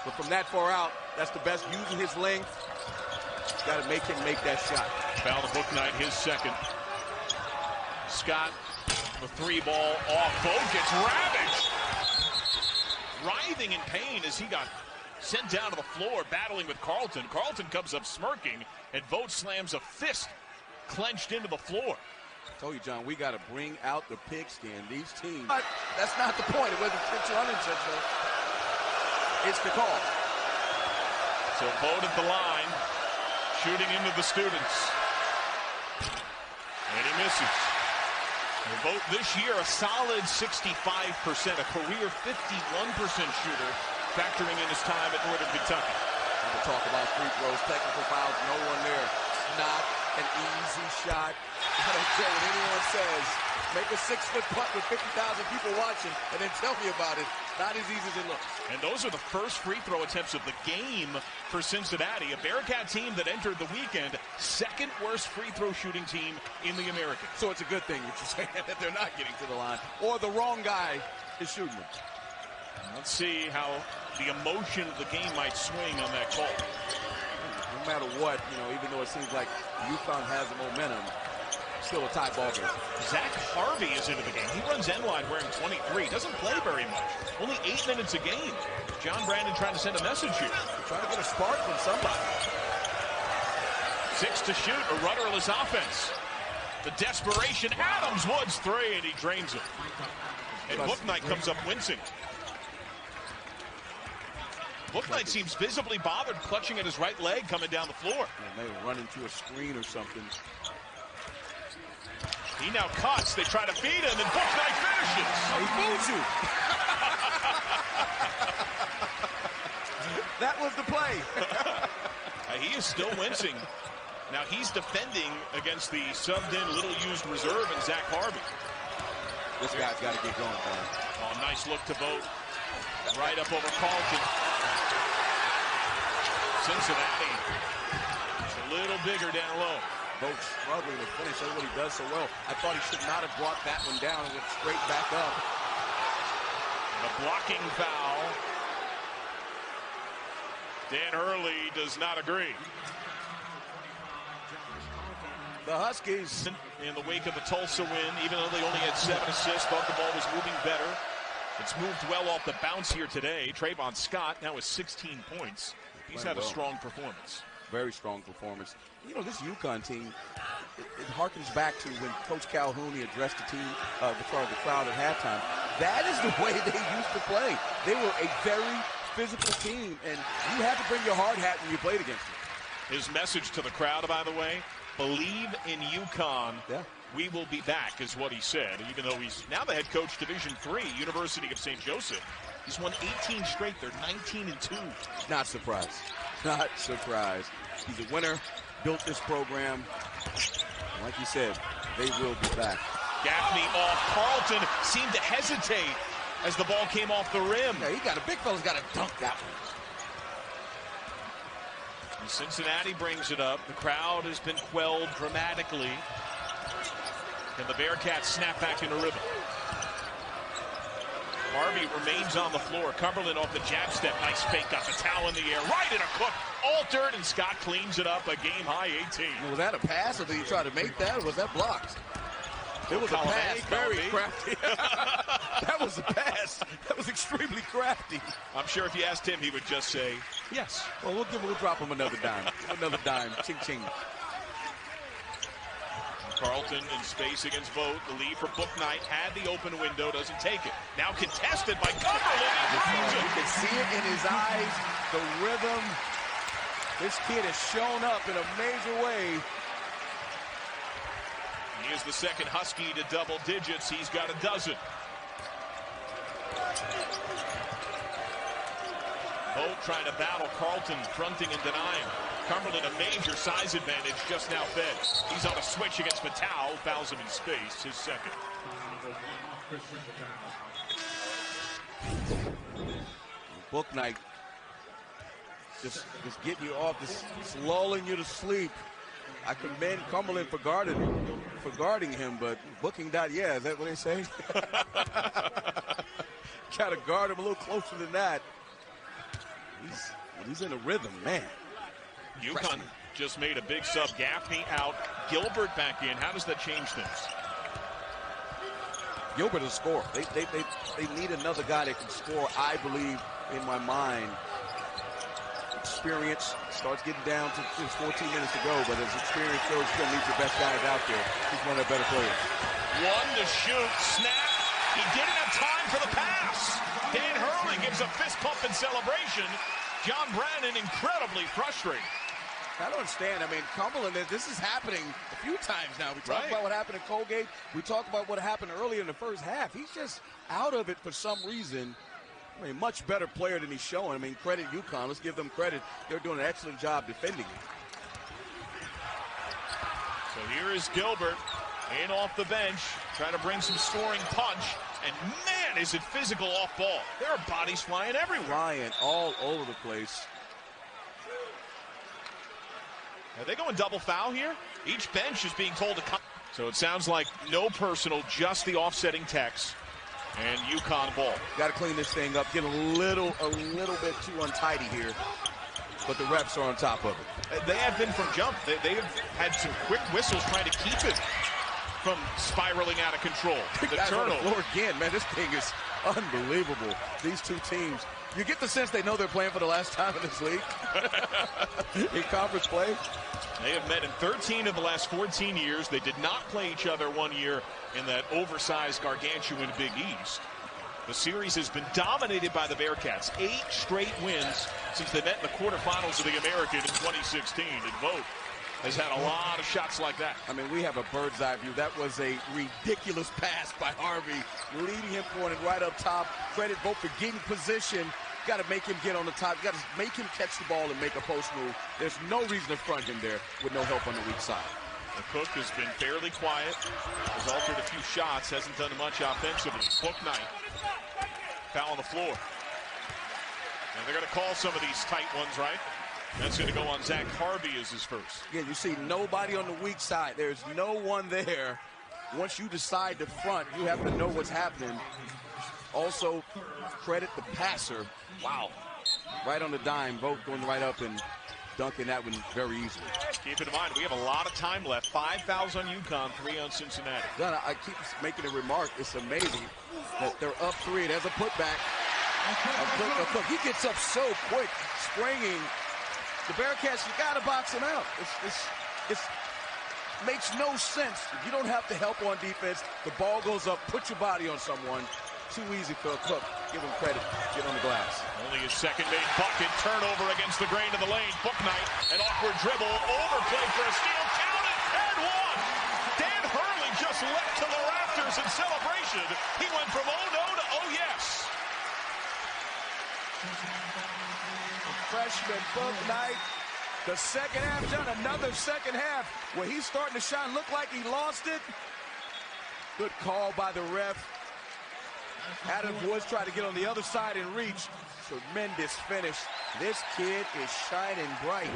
But from that far out, that's the best, using his length. Got to make him make that shot. Foul to book night, his second. Scott, the 3 ball off. Vogt gets ravaged. Writhing in pain as he got sent down to the floor, battling with Carlton. Carlton comes up smirking, and Vogt slams a fist clenched into the floor. I told you, John, we got to bring out the pigskin. These teams. But that's not the point. It wasn't intentional or unintentional. It's the call. So Vogt at the line, shooting into the students. And he misses. Vogt this year a solid 65%, a career 51% shooter, factoring in his time at Northern Kentucky. We'll talk about free throws, technical fouls, no one there. Not an easy shot. I don't care what anyone says. Make a 6-foot putt with 50,000 people watching and then tell me about it. Not as easy as it looks. And those are the first free throw attempts of the game for Cincinnati, a Bearcat team that entered the weekend second worst free throw shooting team in the American. So it's a good thing that you're saying that they're not getting to the line, or the wrong guy is shooting them. Let's see how the emotion of the game might swing on that call. No matter what, even though it seems like UConn has the momentum, still a tie ball game. Zach Harvey is into the game. He runs end line wearing 23. Doesn't play very much. Only 8 minutes a game. John Brandon trying to send a message here. Trying to get a spark from somebody. 6 to shoot, a rudderless offense. The desperation, Adams, Woods 3, and he drains it. And Bouknight comes up wincing. Bouknight seems visibly bothered, clutching at his right leg coming down the floor. Maybe run into a screen or something. He now cuts. They try to feed him, and Bouknight finishes. Oh, he fooled you. That was the play. He is still wincing. Now he's defending against the subbed-in, little-used reserve in Zach Harvey. This guy's got to get going, man. Oh, nice look to Vogt. Right up over Carlton. Cincinnati. It's a little bigger down low. Vogt struggling to finish. That's what he does so well. I thought he should not have brought that one down and went straight back up. And a blocking foul. Dan Hurley does not agree. The Huskies, in the wake of the Tulsa win, even though they only had 7 assists, thought the ball was moving better. It's moved well off the bounce here today. Trayvon Scott now with 16 points. He's had a strong performance. Very strong performance. You know, this UConn team, it harkens back to when Coach Calhoun addressed the team, the crowd at halftime. That is the way they used to play. They were a very physical team, and you had to bring your hard hat when you played against them. His message to the crowd, by the way, believe in UConn. Yeah. We will be back, is what he said, even though he's now the head coach, Division III, University of St. Joseph. He's won 18 straight. They're 19-2. Not surprised. Not surprised. He's a winner, built this program. Like you said, they will be back. Gaffney off. Carlton seemed to hesitate as the ball came off the rim. Yeah, big fella's got to dunk that one. And Cincinnati brings it up. The crowd has been quelled dramatically. And the Bearcats snap back into rhythm. Harvey remains on the floor. Cumberland off the jab step. Nice fake, got the towel in the air. Right in a Cook. Altered, and Scott cleans it up. A game-high 18. Was that a pass, or did he try to make that, or was that blocked? It was a pass. Very crafty. That was a pass. That was extremely crafty. I'm sure if you asked him, he would just say, yes. Well, we'll drop him another dime. Another dime. Ching, ching. Carlton in space against Vogt. The lead for Bouknight. Had the open window. Doesn't take it. Now contested by Cumberland. You can see it in his eyes. The rhythm. This kid has shown up in a major way. He is the second Husky to double digits. He's got a dozen. Vogt trying to battle Carlton, fronting and denying. Cumberland, a major size advantage, just now fed. He's on a switch against Matau, fouls him in space, his second. Bouknight just getting you off, just lulling you to sleep. I commend Cumberland for guarding him, but Bouknight, yeah, is that what they say? Got to guard him a little closer than that. He's in a rhythm, man. UConn just made a big sub. Gaffney out, Gilbert back in. How does that change things? Gilbert is a scorer. They need another guy that can score, I believe, in my mind. Experience starts getting down to just 14 minutes to go, but as experience goes, you're going to need your best guys out there. He's one of their better players. One to shoot, snap. He didn't have time for the pass. Dan Hurley gives a fist pump in celebration. John Brannon incredibly frustrated. I don't understand. I mean, Cumberland, this is happening a few times now. We talked about what happened at Colgate. We talked about what happened earlier in the first half. He's just out of it for some reason. I mean, much better player than he's showing. I mean, credit UConn. Let's give them credit. They're doing an excellent job defending him. So here is Gilbert in off the bench, trying to bring some scoring punch. And man, is it physical off ball. There are bodies flying everywhere. Flying all over the place. Are they going double foul here? Each bench is being told to come. So it sounds like no personal, just the offsetting text. And UConn ball. Got to clean this thing up. Get a little bit too untidy here. But the refs are on top of it. They have been from jump. They have had some quick whistles trying to keep it from spiraling out of control. The turnover. Again, man, this thing is unbelievable. These two teams. You get the sense they know they're playing for the last time in this league. In conference play. They have met in 13 of the last 14 years. They did not play each other 1 year in that oversized gargantuan Big East. The series has been dominated by the Bearcats. 8 straight wins since they met in the quarterfinals of the American in 2016. And Vogt has had a lot of shots like that. I mean, we have a bird's eye view. That was a ridiculous pass by Harvey, leading him pointed right up top. Credit both for getting position. Got to make him get on the top. Got to make him catch the ball and make a post move. There's no reason to front him there with no help on the weak side. Cook has been fairly quiet. Has altered a few shots. Hasn't done much offensively. Book night. Foul on the floor. And they're going to call some of these tight ones, right? That's going to go on Zach Harvey as his first. Yeah, you see nobody on the weak side. There's no one there. Once you decide to front, you have to know what's happening. Also, credit the passer. Wow. Right on the dime, both going right up and dunking that one very easily. Keep in mind, we have a lot of time left. 5 fouls on UConn, 3 on Cincinnati. John, I keep making a remark. It's amazing that they're up 3. There's a putback. A Cook. He gets up so quick, springing. The Bearcats, you got to box him out. It makes no sense. You don't have to help on defense. The ball goes up. Put your body on someone. Too easy for a Cook. Give him credit. Get on the glass. Only his second made bucket. Turnover against the grain of the lane. Book night. An awkward dribble. Overplay for a steal. Count it. And one. Dan Hurley just leapt to the rafters in celebration. He went from oh no to oh yes. Freshman Book night. The second half, John, another second half where he's starting to shine. Looked like he lost it. Good call by the ref. Adam Woods tried to get on the other side and reach. Tremendous finish. This kid is shining bright.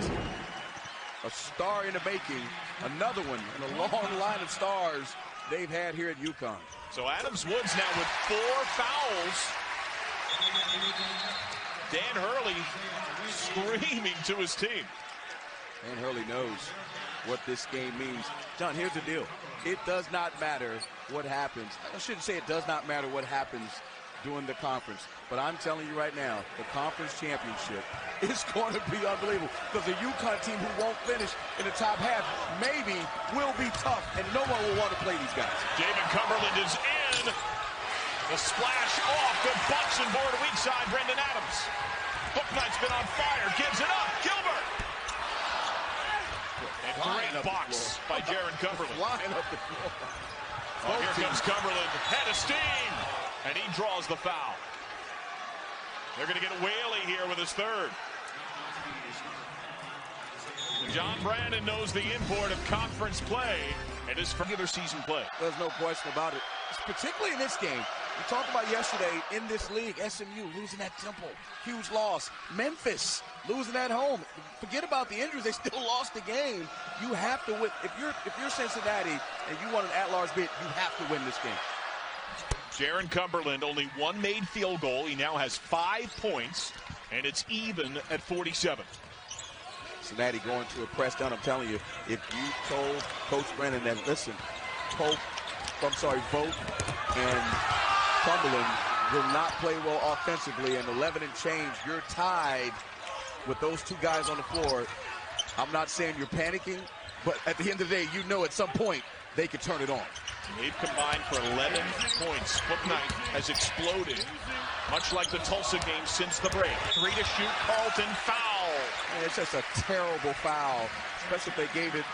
A star in the making. Another one in a long line of stars they've had here at UConn. So Adams Woods now with 4 fouls. Dan Hurley screaming to his team. Dan Hurley knows what this game means. John, here's the deal. It does not matter what happens. I shouldn't say it does not matter what happens during the conference. But I'm telling you right now, the conference championship is going to be unbelievable. Because the UConn team who won't finish in the top half maybe will be tough. And no one will want to play these guys. David Cumberland is in. The splash off. Good bunch and board weak side. Brendan Adams. Booknight's been on fire. Gives it up. Gilbert. And great box by Jaron Cumberland. Flying up the floor. Oh, here comes Cumberland. Head of steam. And he draws the foul. They're going to get Whaley here with his third. John Brandon knows the import of conference play and his regular season play. There's no question about it. Particularly in this game. We talked about yesterday in this league, SMU losing at Temple. Huge loss. Memphis losing at home. Forget about the injuries. They still lost the game. You have to win. If you're Cincinnati and you want an at-large bid, you have to win this game. Jaron Cumberland, only 1 made field goal. He now has 5 points, and it's even at 47. Cincinnati going to a press down. I'm telling you, if you told Coach Brandon that, listen, Vogt and Cumberland will not play well offensively, and 11 and change, you're tied with those 2 guys on the floor. I'm not saying you're panicking, but at the end of the day, you know at some point they could turn it on. They've combined for 11 points. Booknight has exploded, much like the Tulsa game since the break. 3 to shoot, Carlton, foul. Man, it's just a terrible foul, especially if they gave it.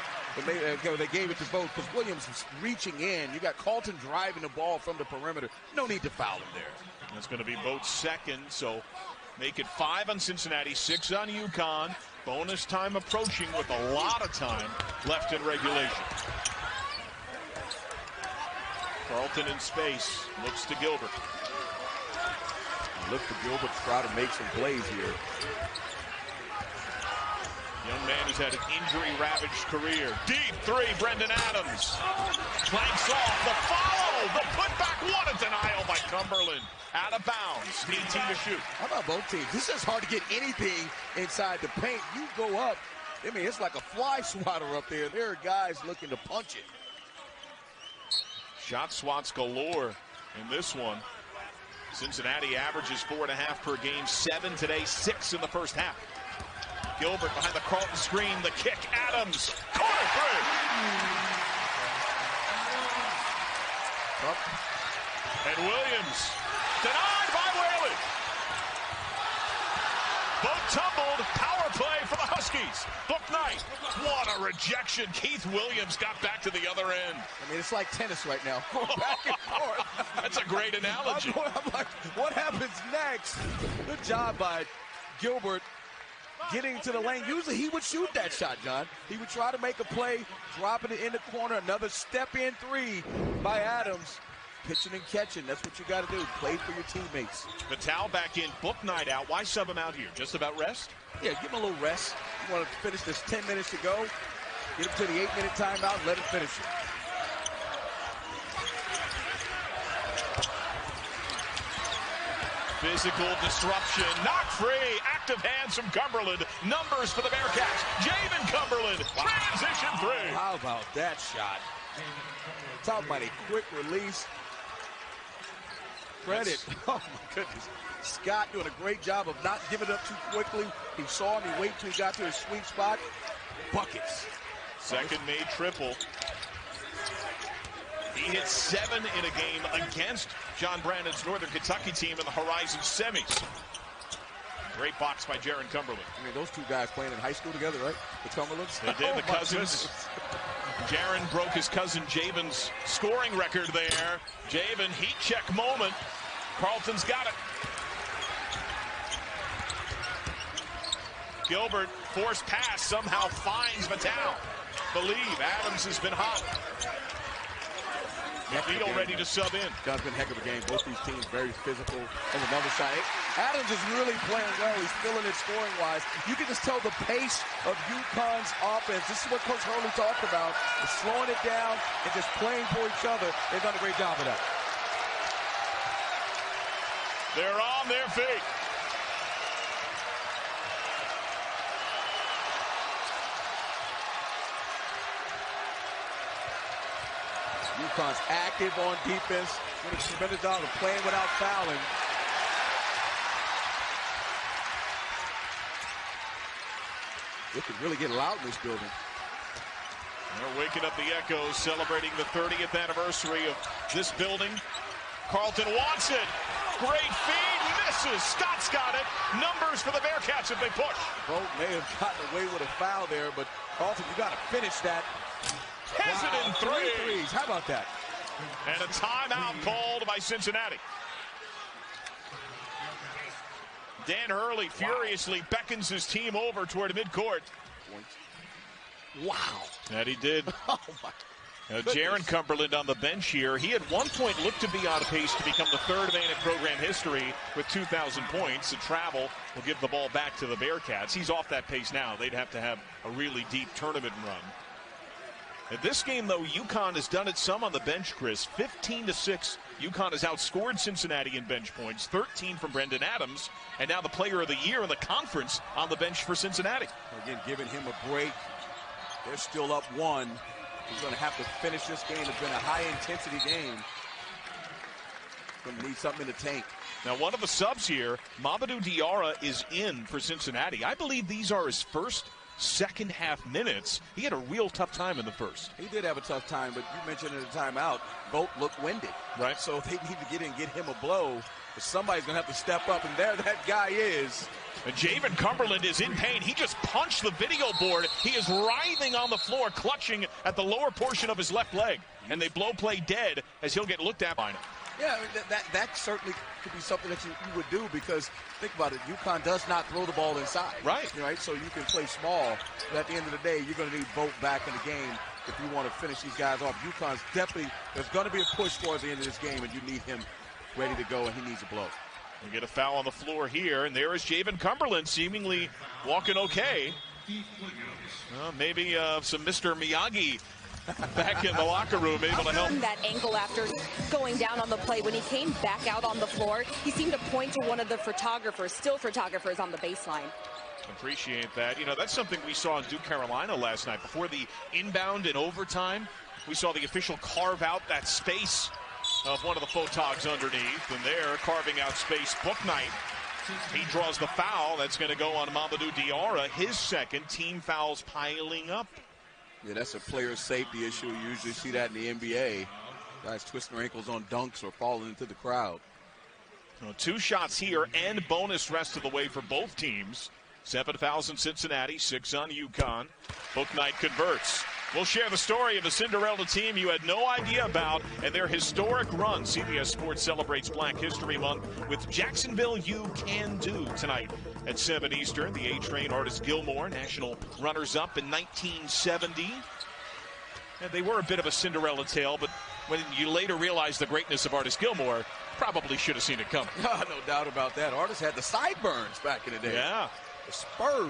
They gave it to Vogt because Williams was reaching in. You got Carlton driving the ball from the perimeter. No need to foul him there. That's going to be Vogt's second, so make it 5 on Cincinnati, 6 on UConn. Bonus time approaching with a lot of time left in regulation. Carlton in space, looks to Gilbert. Look for Gilbert to try to make some plays here. Young man who's had an injury-ravaged career. Deep 3, Brendan Adams. Planks off, the follow, the putback, what a denial by Cumberland. Out of bounds, 18 to shoot. How about both teams? This is hard to get anything inside the paint. You go up, I mean, it's like a fly swatter up there. There are guys looking to punch it. Shot swats galore in this one. Cincinnati averages 4.5 per game, 7 today, 6 in the first half. Gilbert behind the Carlton screen, the kick, Adams, corner 3. And Williams, denied by Whaley. Both tumbled. Power play for the Huskies. Book Knight. What a rejection. Keith Williams got back to the other end. I mean, it's like tennis right now. Going back and forth. That's a great analogy. I'm like, what happens next? Good job by Gilbert getting to the lane. Usually he would shoot that shot, John. He would try to make a play, dropping it in the corner. Another step-in three by Adams. Pitching and catching, that's what you got to do. Play for your teammates. Vital back in, Book Knight out. Why sub him out here? Just about rest? Yeah, give him a little rest. You want to finish this 10 minutes to go. Get him to the 8-minute timeout, let him finish it. Physical disruption, knock free, active hands from Cumberland. Numbers for the Bearcats. Javen Cumberland, transition three. How about that shot? Talk about a quick release. Credit. Oh, my goodness. Scott doing a great job of not giving it up too quickly. He saw him. He waited till he got to his sweet spot. Buckets. Second made triple. He hit 7 in a game against John Brannon's Northern Kentucky team in the Horizon semis. Great box by Jaron Cumberland. I mean, those two guys playing in high school together, right? The Cumberlands. They did, the cousins. Jaron broke his cousin Javen's scoring record there. Javen, heat check moment. Carlton's got it. Gilbert, forced pass, somehow finds Vital. Believe Adams has been hot. Neal ready to sub in. John's been a heck of a game. Both these teams very physical. And another side. Adams is really playing well. He's filling it scoring-wise. You can just tell the pace of UConn's offense. This is what Coach Hurley talked about. Is slowing it down and just playing for each other. They've done a great job of that. They're on their feet. UConn's active on defense. Doing a tremendous job of playing without fouling. It could really get loud in this building. They're waking up the echoes, celebrating the 30th anniversary of this building. Carlton wants it. Great feed, misses. Scott's got it. Numbers for the Bearcats if they push. Both may have gotten away with a foul there, but Carlton, you got to finish that. Has it in three. Threes. How about that? And a timeout called by Cincinnati. Dan Hurley furiously beckons his team over toward midcourt. Wow. That he did. Oh, my. Jaron Cumberland on the bench here. He at one point looked to be on a pace to become the third man in program history with 2,000 points. The travel will give the ball back to the Bearcats. He's off that pace now. They'd have to have a really deep tournament run. In this game, though, UConn has done it some on the bench, Chris. 15-6. UConn has outscored Cincinnati in bench points. 13 from Brendan Adams. And now the player of the year in the conference on the bench for Cincinnati. Again, giving him a break. They're still up 1. He's going to have to finish this game. It's been a high-intensity game. Going to need something in the tank. Now, one of the subs here, Mamadou Diarra, is in for Cincinnati. I believe these are his first second half minutes. He had a real tough time in the first. He did have a tough time, but you mentioned in the timeout, both looked winded. Right. So they need to get in and get him a blow. But somebody's going to have to step up, and there that guy is. And Javen Cumberland is in pain. He just punched the video board. He is writhing on the floor, clutching at the lower portion of his left leg. And they blow play dead as he'll get looked at by him. Yeah, that certainly could be something that you would do, because think about it, UConn does not throw the ball inside. Right. Right, so you can play small, but at the end of the day, you're going to need Boat back in the game if you want to finish these guys off. UConn's definitely, there's going to be a push towards the end of this game, and you need him ready to go, and he needs a blow. We get a foul on the floor here, and there is Javen Cumberland seemingly walking okay. Maybe some Mr. Miyagi back in the locker room, able to help. That ankle after going down on the play. When he came back out on the floor, he seemed to point to one of the still photographers on the baseline. Appreciate that. You know, that's something we saw in Duke, Carolina last night. Before the inbound and overtime, we saw the official carve out that space of one of the photogs underneath, and there carving out space. Book Knight, he draws the foul. That's going to go on Mamadou Diarra, his second. Team fouls piling up. Yeah, that's a player safety issue. You usually see that in the NBA. Guys twisting their ankles on dunks or falling into the crowd. Well, 2 shots here and bonus rest of the way for both teams. 7,000 Cincinnati, 6 on UConn. Book Night converts. We'll share the story of a Cinderella team you had no idea about and their historic run. CBS Sports celebrates Black History Month with Jacksonville You Can Do tonight at 7 Eastern. The A-Train artist Gilmore, national runners-up in 1970. And they were a bit of a Cinderella tale, but when you later realize the greatness of artist Gilmore, probably should have seen it coming. No doubt about that. Artists had the sideburns back in the day. Yeah. The Spurs.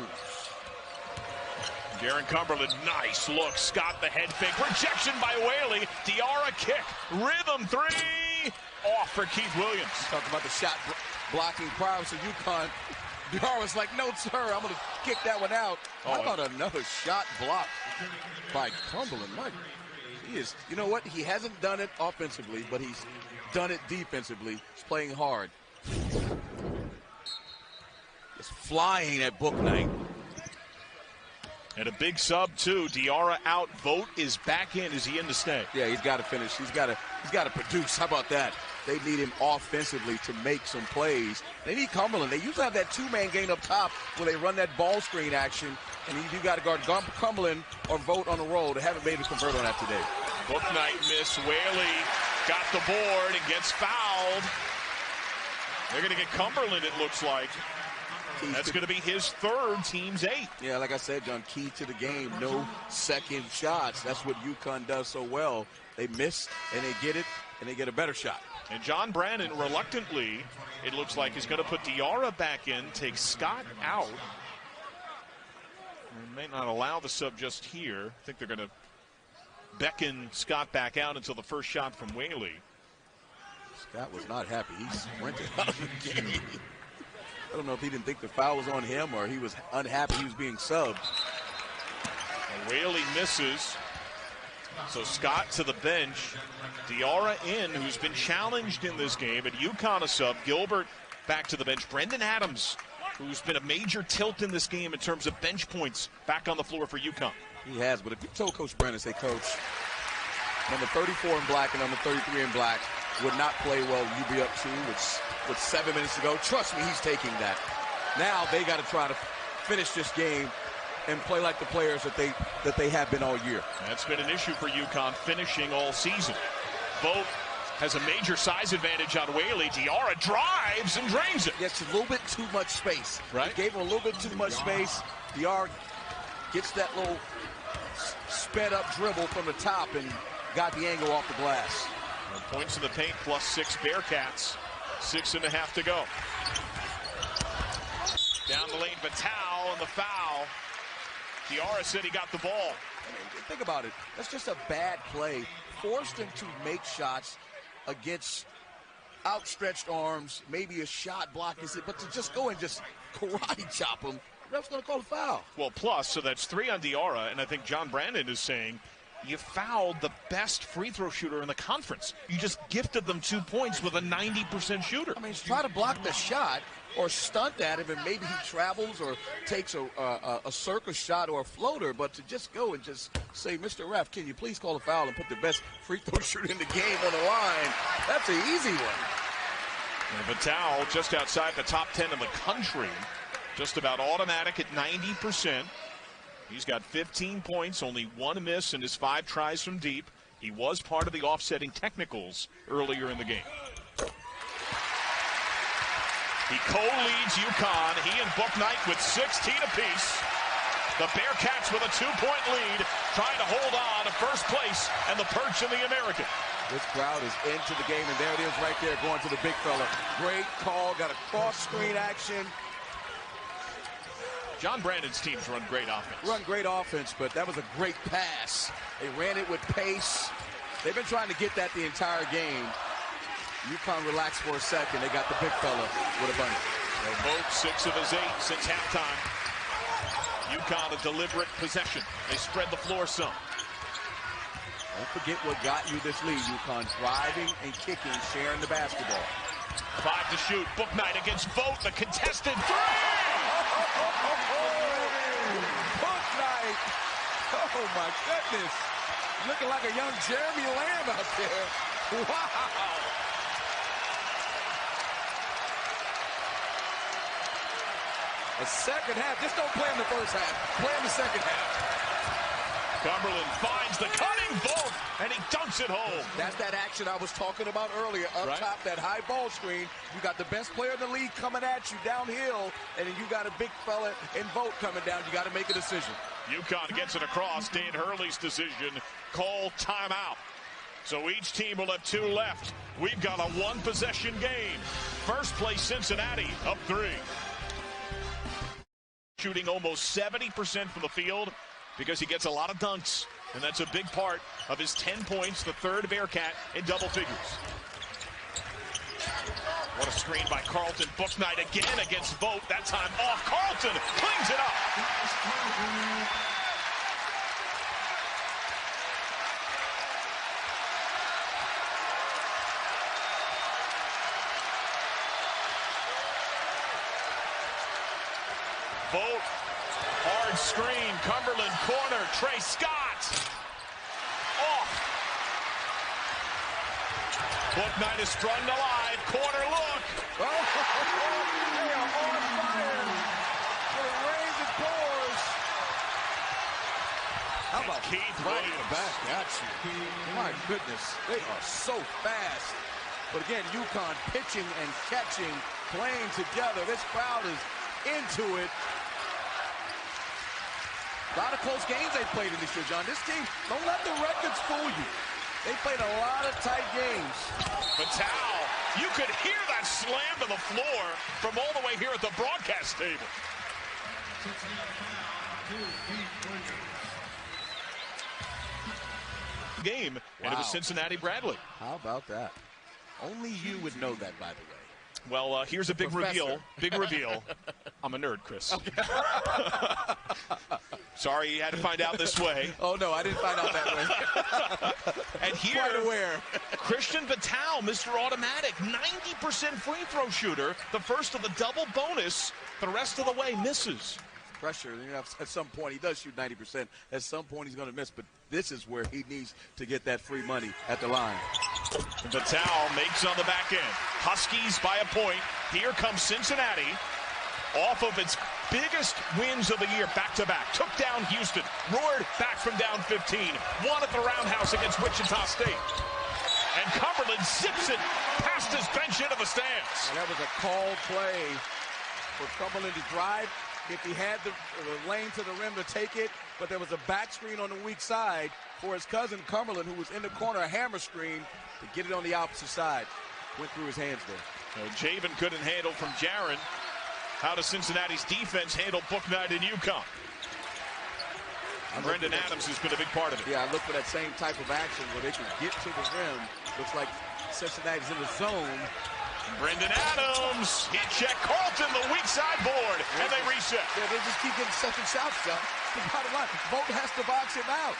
Jaron Cumberland, nice look. Scott, the head fake. Rejection by Whaley. Diarra kick. Rhythm 3. Off for Keith Williams. Talking about the shot blocking prowess of UConn. Diarra was like, no, sir, I'm going to kick that one out. How about another shot block by Cumberland? Mike, he is, you know what? He hasn't done it offensively, but he's done it defensively. He's playing hard. It's flying at Book Night. And a big sub, too. Diarra out. Vogt is back in. Is he in to stay? Yeah, he's got to finish. He's got to produce. How about that? They need him offensively to make some plays. They need Cumberland. They usually have that 2-man game up top where they run that ball screen action, and you got to guard Cumberland or Vogt on the roll. They haven't made a convert on that today. Book Night miss. Whaley got the board and gets fouled. They're going to get Cumberland, it looks like. That's going to be his 3rd, team's 8th. Yeah, like I said, John, key to the game, no second shots. That's what UConn does so well. They miss, and they get it, and they get a better shot. And John Brannon, reluctantly, it looks like, is going to put Diarra back in, take Scott out. They may not allow the sub just here. I think they're going to beckon Scott back out until the first shot from Whaley. Scott was not happy. He sprinted out of the game. I don't know if he didn't think the foul was on him or he was unhappy he was being subbed. And Whaley misses. So Scott to the bench. Diarra in, who's been challenged in this game. At UConn a sub. Gilbert back to the bench. Brendan Adams, who's been a major tilt in this game in terms of bench points, back on the floor for UConn. He has, but if you told Coach Brennan, say, Coach, number 34 in black and number 33 in black would not play well, you'd be up 2 with 7 minutes to go. Trust me, he's taking that. Now they got to try to finish this game and play like the players that they have been all year. That's been an issue for UConn finishing all season. Vogt has a major size advantage on Whaley. Diarra drives and drains it. Gets a little bit too much space. Right. He gave him a little bit too much space. Diarra gets that little sped up dribble from the top and got the angle off the glass. And points in the paint, +6 Bearcats. 6.5 to go. Down the lane, Vital and the foul. Diarra said he got the ball. Think about it. That's just a bad play. Forced him to make shots against outstretched arms, maybe a shot block, but to just go and just karate chop him, ref's going to call a foul. Well, plus, so that's 3 on Diarra, and I think John Brannon is saying you fouled the best free throw shooter in the conference. You just gifted them 2 points with a 90% shooter. I mean, try to block the shot or stunt at him, and maybe he travels or takes a circus shot or a floater, but to just go and just say, Mr. Ref, can you please call a foul and put the best free throw shooter in the game on the line? That's an easy one. And Vital just outside the top 10 in the country, just about automatic at 90%. He's got 15 points, only 1 miss in his 5 tries from deep. He was part of the offsetting technicals earlier in the game. He co-leads UConn. He and Book Night with 16 apiece. The Bearcats with a 2-point lead, trying to hold on to first place and the perch in the American. This crowd is into the game, and there it is right there going to the big fella. Great call, got a cross-screen action. John Brannon's teams run great offense. But that was a great pass. They ran it with pace. They've been trying to get that the entire game. UConn relaxed for a second. They got the big fella with a bunny. They're both 6 of his 8 since halftime. UConn a deliberate possession. They spread the floor some. Don't forget what got you this lead. UConn driving and kicking, sharing the basketball. 5 to shoot. Book Night against Vogt. The contested 3. Book Night. Oh, my goodness. Looking like a young Jeremy Lamb out there. Wow. The second half, just don't play in the first half. Play in the second half. Cumberland finds the cutting Vogt, and he dunks it home. That's that action I was talking about earlier. Up top, that high ball screen. You got the best player in the league coming at you downhill, and then you got a big fella in Vogt coming down. You got to make a decision. UConn gets it across. Dan Hurley's decision. Call timeout. So each team will have 2 left. We've got a 1-possession game. First place Cincinnati up 3. Shooting almost 70% from the field because he gets a lot of dunks. And that's a big part of his 10 points, the third Bearcat in double figures. What a screen by Carlton. Bouknight again against Vogt. That time off. Carlton cleans it up. Vogt, hard screen, Cumberland corner, Trey Scott, off. Bouknight is strung alive, corner look. Oh, they are on fire. When it rains, it pours. How about Keith right Williams? Back at you. My goodness, they are so fast. But again, UConn pitching and catching, playing together. This crowd is into it. A lot of close games they played in this year, John. This team, don't let the records fool you. They played a lot of tight games. Vital, you could hear that slam to the floor from all the way here at the broadcast table. Game, and it was Cincinnati Bradley. How about that? Only you would know that, by the way. Well, here's a big reveal. Big reveal. I'm a nerd, Chris. Okay. Sorry you had to find out this way. Oh, no, I didn't find out that way. And here, quite aware. Christian Vital, Mr. Automatic, 90% free throw shooter. The first of the double bonus. The rest of the way misses. Pressure. You know, at some point, he does shoot 90%. At some point, he's going to miss. But this is where he needs to get that free money at the line. Vital makes on the back end. Huskies by a point. Here comes Cincinnati. Off of its biggest wins of the year, back-to-back. Took down Houston. Roared back from down 15. Won at the Roundhouse against Wichita State. And Cumberland zips it past his bench into the stands. And that was a called play for Cumberland to drive. If he had the lane to the rim to take it, but there was a back screen on the weak side for his cousin Cumberland, who was in the corner, a hammer screen, to get it on the opposite side. Went through his hands there. Javen couldn't handle from Jaron. How does Cincinnati's defense handle Bouknight and UConn? Brendan Adams has been a big part of it. Yeah, I look for that same type of action where they can get to the rim. Looks like Cincinnati's in the zone. Brendan Adams, heat check, Carlton, the weak side board, and they reset. Yeah, they just keep getting second shots, John. The bottom line, Vogt has to box him out.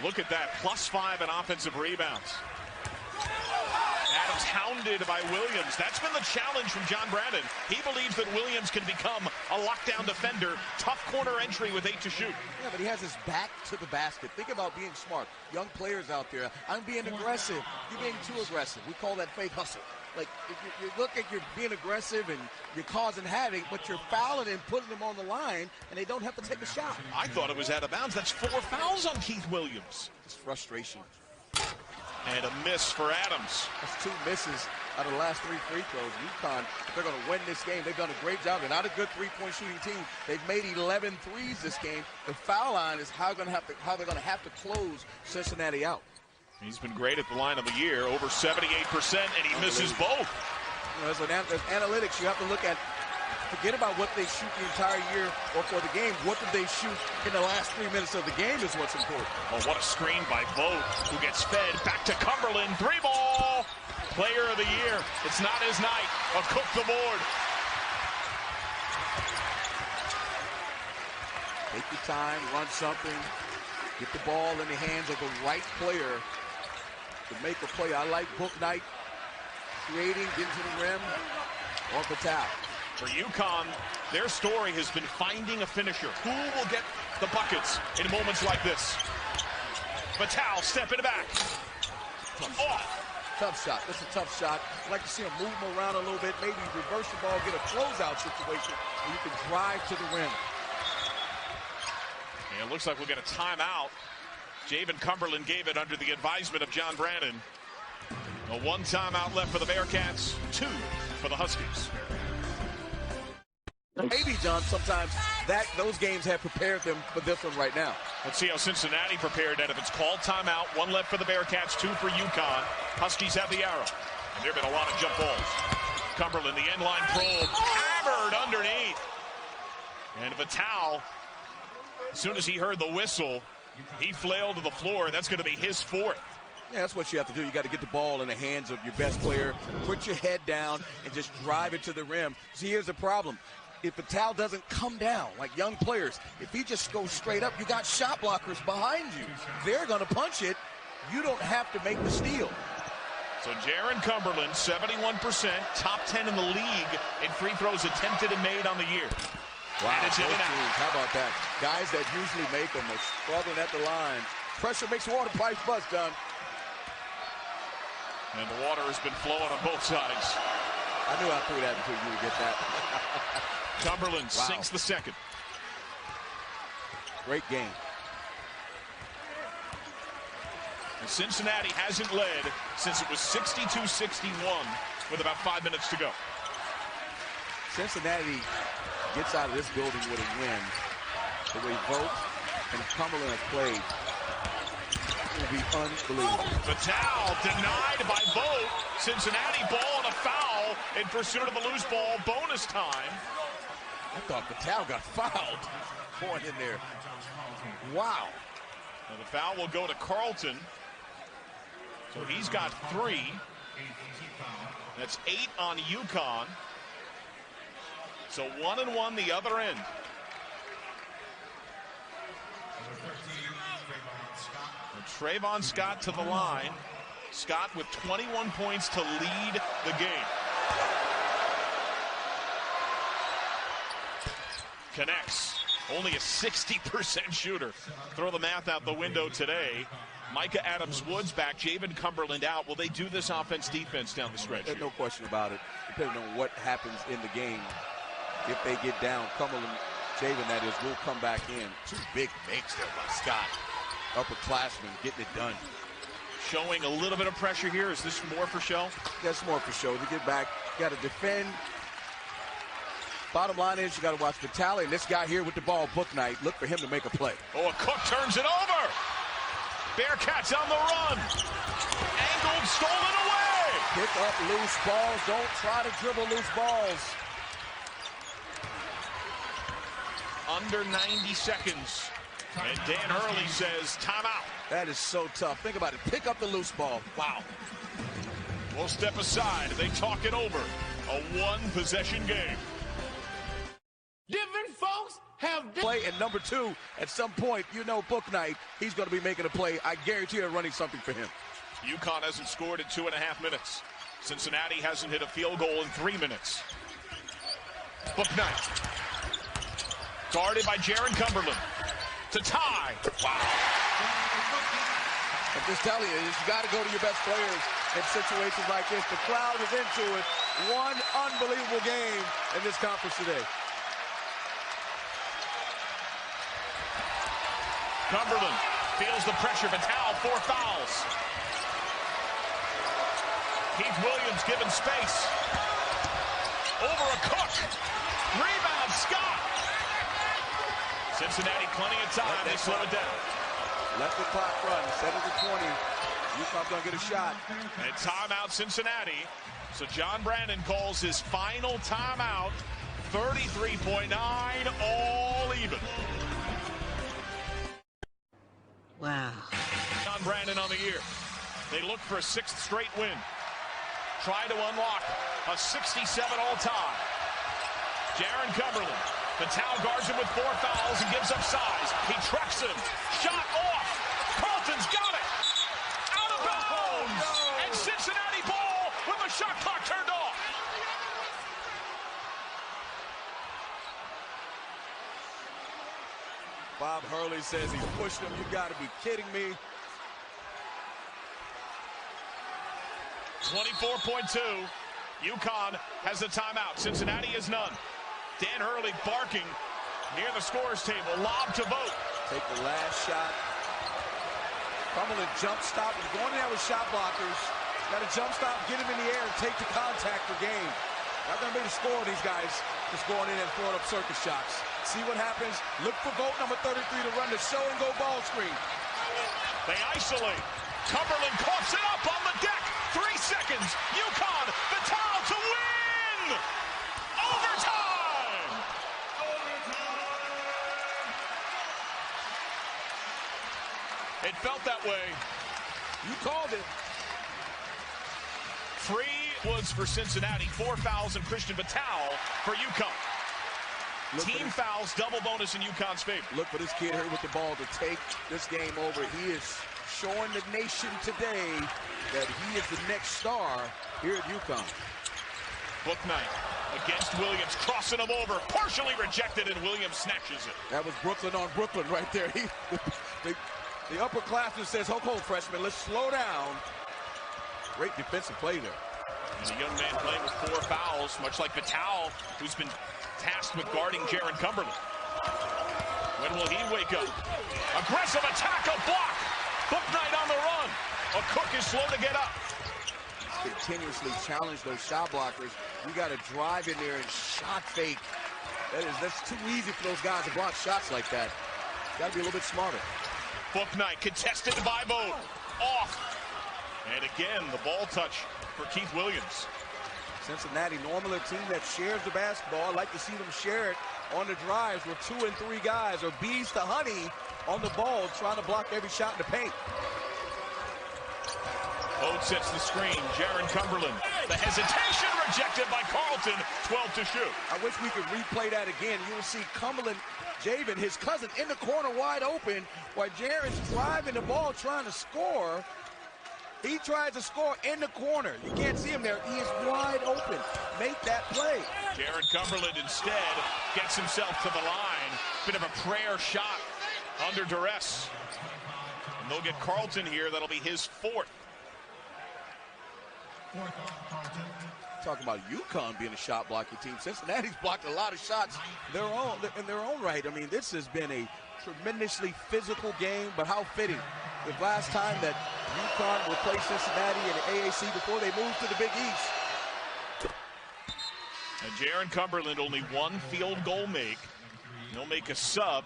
Look at that, +5 in offensive rebounds. Adams hounded by Williams. That's been the challenge from John Brandon. He believes that Williams can become a lockdown defender. Tough corner entry with 8 to shoot. Yeah, but he has his back to the basket. Think about being smart. Young players out there. I'm being aggressive. You're being too aggressive. We call that fake hustle. Like, you look like you're being aggressive and you're causing havoc, but you're fouling and putting them on the line, and they don't have to take a shot. I thought it was out of bounds. That's 4 fouls on Keith Williams. It's frustration. And a miss for Adams. That's 2 misses out of the last 3 free throws. UConn, if they're going to win this game, they've done a great job. They're not a good three-point shooting team. They've made 11 threes this game. The foul line is how they're going to have to close Cincinnati out. He's been great at the line of the year, over 78%, and he misses both. You know, there's analytics you have to look at. Forget about what they shoot the entire year or for the game. What did they shoot in the last 3 minutes of the game is what's important. Oh, what a screen by Vogt, who gets fed back to Cumberland. 3-ball. Player of the year. It's not his night. A cook the board. Take your time, run something. Get the ball in the hands of the right player to make a play. I like Bouknight creating, getting to the rim, or Vital. For UConn, their story has been finding a finisher. Who will get the buckets in moments like this? Vital stepping back. Off. Tough shot. That's a tough shot. I'd like to see him move him around a little bit, maybe reverse the ball, get a closeout situation where you can drive to the rim. And it looks like we'll get a timeout. Javen Cumberland gave it under the advisement of John Brannon. A 1 timeout left for the Bearcats, 2 for the Huskies. Maybe, John, sometimes those games have prepared them for this one right now. Let's see how Cincinnati prepared that. If it's called timeout, 1 left for the Bearcats, 2 for UConn. Huskies have the arrow. And there have been a lot of jump balls. Cumberland, the end line probe, hammered underneath. And Vital, as soon as he heard the whistle, he flailed to the floor. That's going to be his 4th. Yeah, that's what you have to do. You got to get the ball in the hands of your best player, put your head down, and just drive it to the rim. See, here's the problem. If Vital doesn't come down, like young players, if he just goes straight up, you got shot blockers behind you. They're going to punch it. You don't have to make the steal. So Jaron Cumberland, 71%, top 10 in the league in free throws attempted and made on the year. Wow, and it's in and out. How about that? Guys that usually make them are struggling at the line. Pressure makes water pipes bust, Don. And the water has been flowing on both sides. I knew I threw that until you would get that. Cumberland sinks the second. Great game. And Cincinnati hasn't led since it was 62-61 with about 5 minutes to go. Cincinnati gets out of this building with a win. The way Vogt and Cumberland have played, it will be unbelievable. Vital denied by Vogt. Cincinnati ball and a foul in pursuit of the loose ball. Bonus time. I thought Vital got fouled. Point in there. Wow. Now the foul will go to Carlton. So he's got 3. That's 8 on UConn. So 1 and 1 the other end. And Trayvon Scott to the line. Scott with 21 points to lead the game. Connects. Only a 60% shooter. Throw the math out the window today. Micah Adams-Woods back, Javen Cumberland out. Will they do this offense-defense down the stretch? There's no question about it. Depending on what happens in the game, if they get down, Cumberland, Javen, that is, will come back in. 2 big makes there by Scott. Upperclassman getting it done. Showing a little bit of pressure here. Is this more for show? That's more for show. To get back, you got to defend. Bottom line is you got to watch Vital, and this guy here with the ball, Book Night. Look for him to make a play. Oh, a Cook turns it over. Bearcats on the run. Angled, stolen away. Pick up loose balls. Don't try to dribble loose balls. Under 90 seconds. And Dan Hurley says timeout. That is so tough. Think about it. Pick up the loose ball. Wow. We'll step aside. They talk it over. A 1-possession game. Different folks have play, and number 2, at some point, you know, Book Night, he's going to be making a play. I guarantee you're running something for him. UConn hasn't scored in 2.5 minutes. Cincinnati hasn't hit a field goal in 3 minutes. Book Night. Guarded by Jaron Cumberland. To tie. Wow. I'm just telling you, you got to go to your best players in situations like this. The crowd is into it. One unbelievable game in this conference today. Cumberland feels the pressure. Vital, 4 fouls. Keith Williams given space. Over a Cook. Rebound, Scott. Cincinnati plenty of time. They slow it down. Let the clock run. Set it to 20. UConn's going to get a shot. And timeout Cincinnati. So John Brannon calls his final timeout. 33.9, all even. Wow. John Brannon on the year. They look for a 6th straight win. Try to unlock a 67 all-time. Jaron Cumberland. Vital guards him with 4 fouls and gives up size. He trucks him. Shot off. Carlton's got it. Out of bounds. No. And Cincinnati ball with the shot clock turned off. Bob Hurley says he's pushed him. You got to be kidding me. 24.2. UConn has a timeout. Cincinnati has none. Dan Hurley barking near the scorer's table. Lob to Vogt. Take the last shot. Cumberland jump stop. He's going in there with shot blockers. Got to jump stop, get him in the air, and take the contact for game. Not going to be the score of these guys just going in and throwing up circus shots. See what happens. Look for Vogt, number 33, to run the show and go ball screen. They isolate. Cumberland coughs it up on the deck. 3 seconds. UConn, the towel to win! Overtime! It felt that way. You called it. 3 was for Cincinnati. 4 fouls and Christian Batal for UConn. Team fouls, double bonus in UConn's favor. Look for this kid here with the ball to take this game over. He is showing the nation today that he is the next star here at UConn. Bouknight against Williams, crossing him over, partially rejected, and Williams snatches it. That was Brooklyn on Brooklyn right there. The upperclassman says, hold, freshman, let's slow down. Great defensive play there. And a young man playing with 4 fouls, much like Batal, who's been tasked with guarding Jaron Cumberland. When will he wake up? Aggressive attack, a block. Bouknight on the run. A Cook is slow to get up. Continuously challenge those shot blockers. You got to drive in there and shot fake. That's too easy for those guys to block shots like that. Got to be a little bit smarter. Bouknight contested by Vogt. Off. And again, the ball touch for Keith Williams. Cincinnati, normally a team that shares the basketball. I'd like to see them share it on the drives where 2 and 3 guys are bees to honey on the ball, trying to block every shot in the paint. Vogt sets the screen. Jaron Cumberland. The hesitation rejected by Carlton. 12 to shoot. I wish we could replay that again. You will see Cumberland, Javen, his cousin, in the corner wide open while Jaron's driving the ball trying to score. He tries to score in the corner. You can't see him there. He is wide open. Make that play. Jaron Cumberland instead gets himself to the line. Bit of a prayer shot under duress. And they'll get Carlton here. That'll be his 4th. Talking about UConn being a shot blocking team. Cincinnati's blocked a lot of shots in their own right. I mean, this has been a tremendously physical game, but how fitting. The last time that UConn would play Cincinnati in the AAC before they moved to the Big East. And Jaron Cumberland only 1 field goal make. He'll make a sub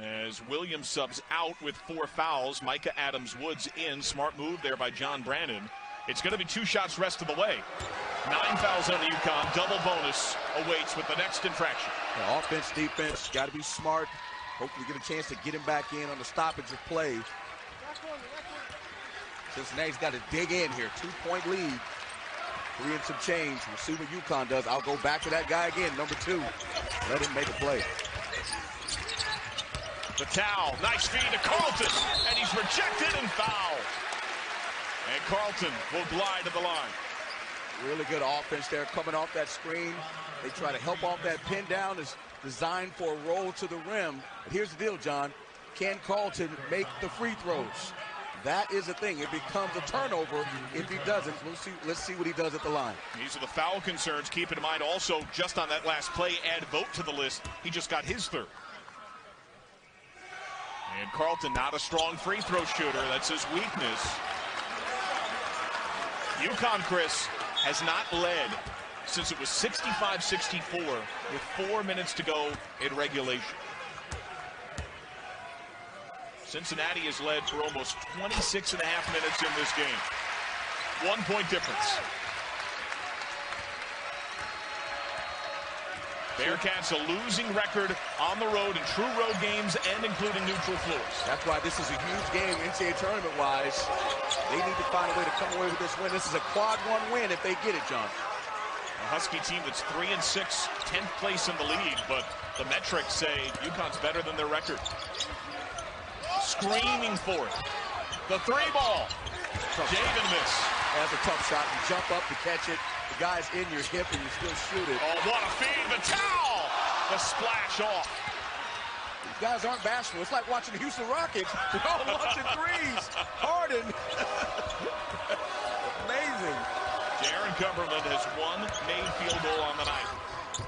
as Williams subs out with 4 fouls. Micah Adams-Woods in. Smart move there by John Brannon. It's going to be 2 shots rest of the way. 9 fouls on UConn. Double bonus awaits with the next infraction. Yeah, offense, defense, got to be smart. Hopefully get a chance to get him back in on the stoppage of play. Cincinnati's got to dig in here. 2-point lead. 3 and some change. We'll see what UConn does. I'll go back to that guy again, number 2. Let him make a play. Batal, nice feed to Carlton, and he's rejected and foul. And Carlton will glide to the line. Really good offense there coming off that screen. They try to help off that pin down. Is designed for a roll to the rim. But here's the deal, John. Can Carlton make the free throws? That is the thing. It becomes a turnover if he doesn't. Let's see what he does at the line. These are the foul concerns. Keep in mind also, just on that last play, add Vogt to the list. He just got his 3rd. And Carlton, not a strong free throw shooter. That's his weakness. UConn, Chris, has not led since it was 65-64 with 4 minutes to go in regulation. Cincinnati has led for almost 26 and a half minutes in this game. 1 point difference. Bearcats a losing record on the road in true road games and including neutral floors. That's why this is a huge game NCAA tournament-wise. They need to find a way to come away with this win. This is a quad 1 win if they get it, John. A Husky team that's 3-6, 10th place in the league, but the metrics say UConn's better than their record. Screaming for it. The 3-ball. Javen miss. That's a tough shot. You jump up to catch it. The guy's in your hip and you still shoot it. Oh, what a feed. The towel. The splash off. These guys aren't bashful. It's like watching the Houston Rockets. They're all launching threes. Harden. Cumberland has one made field goal on the night.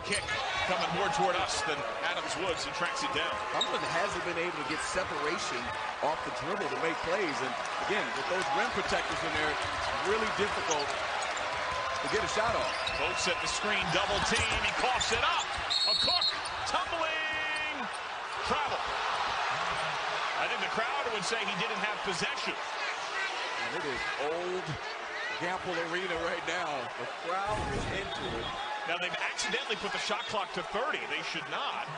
Kick coming more toward us than Adams Woods. He tracks it down. Cumberland hasn't been able to get separation off the dribble to make plays. And again, with those rim protectors in there, it's really difficult to get a shot off. Both set the screen, double team. He coughs it up. A Cook tumbling. Travel. I think the crowd would say he didn't have possession. And it is old Gamble Arena right now. The crowd is into it. Now they've accidentally put the shot clock to 30. They should not.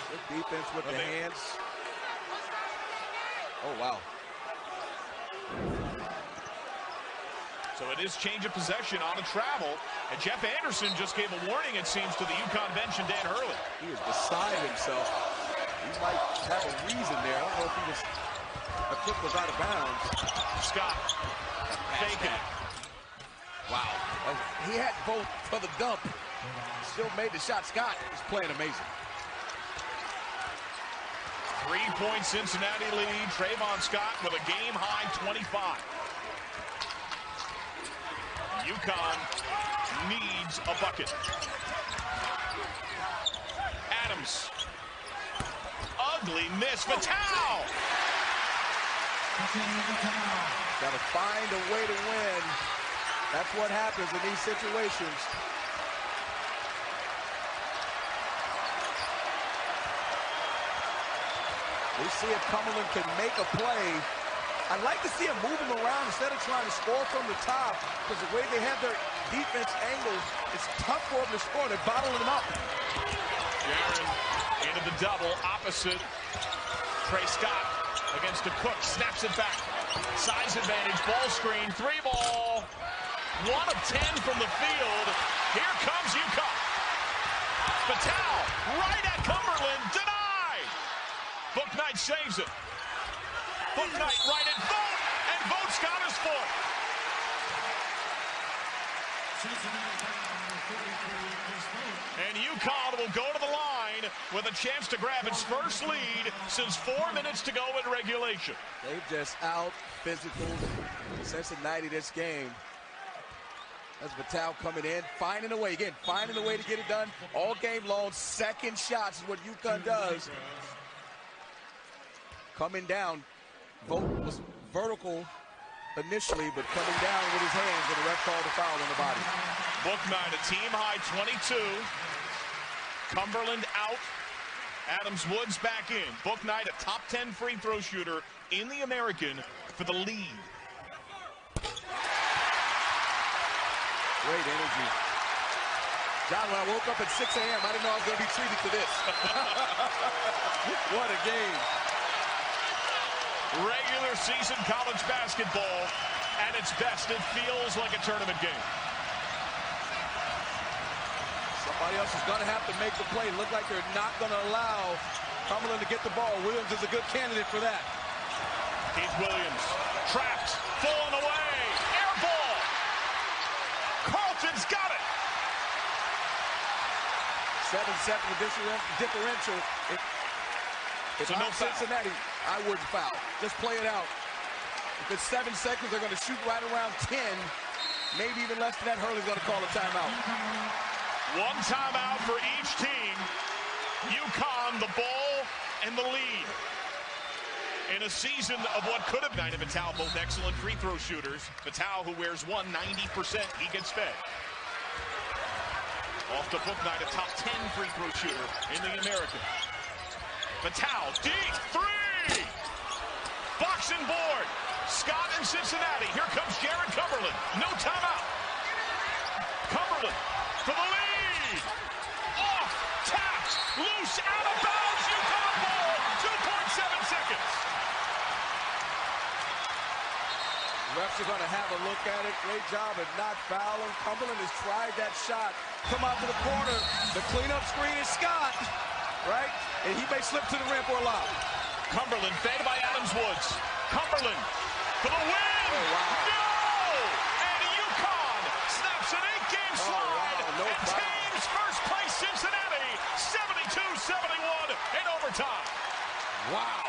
Good defense with the hands. Oh, wow. So it is change of possession on a travel. And Jeff Anderson just gave a warning, it seems, to the Uconn bench and Dan Hurley. He is beside himself. He might have a reason there. I don't know if he was, a kick was out of bounds. Scott, faking it. Wow. He had both for the dump. Still made the shot. Scott is playing amazing. 3-point Cincinnati lead. Trayvon Scott with a game-high 25. UConn needs a bucket. Adams. Ugly miss. Vital. Got to find a way to win. That's what happens in these situations. We see if Cumberland can make a play. I'd like to see him moving around instead of trying to score from the top, because the way they have their defense angles, it's tough for them to score. They're bottling them up. Jaron into the double, opposite Trey Scott against a Cook, snaps it back. Size advantage, ball screen, 3-ball. 1 of 10 from the field. Here comes UConn. Vital right at Cumberland, denied. Bouknight saves it. Bouknight right at Vogt, and Vogt's got his fourth. And UConn will go to the line with a chance to grab its first lead since 4 minutes to go in regulation. They've just out-physical Cincinnati this game. That's Vital coming in, finding a way. Again, finding a way to get it done all game long. Second shots is what UConn does. Coming down. Vogt was vertical initially, but coming down with his hands, and the ref called a foul on the body. Bouknight, a team-high 22. Cumberland out. Adams Woods back in. Bouknight, a top 10 free throw shooter in the American for the lead. Great energy. John, when I woke up at 6 a.m., I didn't know I was going to be treated to this. What a game. Regular season college basketball at its best. It feels like a tournament game. Somebody else is going to have to make the play. Look like they're not going to allow Cumberland to get the ball. Williams is a good candidate for that. Keith Williams trapped, falling away, air ball. Carlton's got it. 7-7 differential. If I'm Cincinnati, I wouldn't foul. Just play it out. If it's 7 seconds, they're going to shoot right around 10. Maybe even less than that. Hurley's going to call a timeout. One timeout for each team. UConn, the ball, and the lead. In a season of what could have been Vital, both excellent free throw shooters. Vital, who wears 190%, he gets fed. Off to Bouknight, a top 10 free throw shooter in the American. Vital, deep, 3! Box and board. Scott and Cincinnati. Here comes Jaron Cumberland. No timeout. Cumberland for the lead. Off, tapped, loose, out of bounds. UConn ball. 2.7 seconds. Refs are going to have a look at it. Great job at not fouling. Cumberland has tried that shot. Come out to the corner. The cleanup screen is Scott, right? And he may slip to the rim or lob. Cumberland fed by Adams Woods. Cumberland for the win. Oh, wow. No! And UConn snaps an 8-game slide. Wow. No and foul. teams first place Cincinnati 72-71 in overtime. Wow.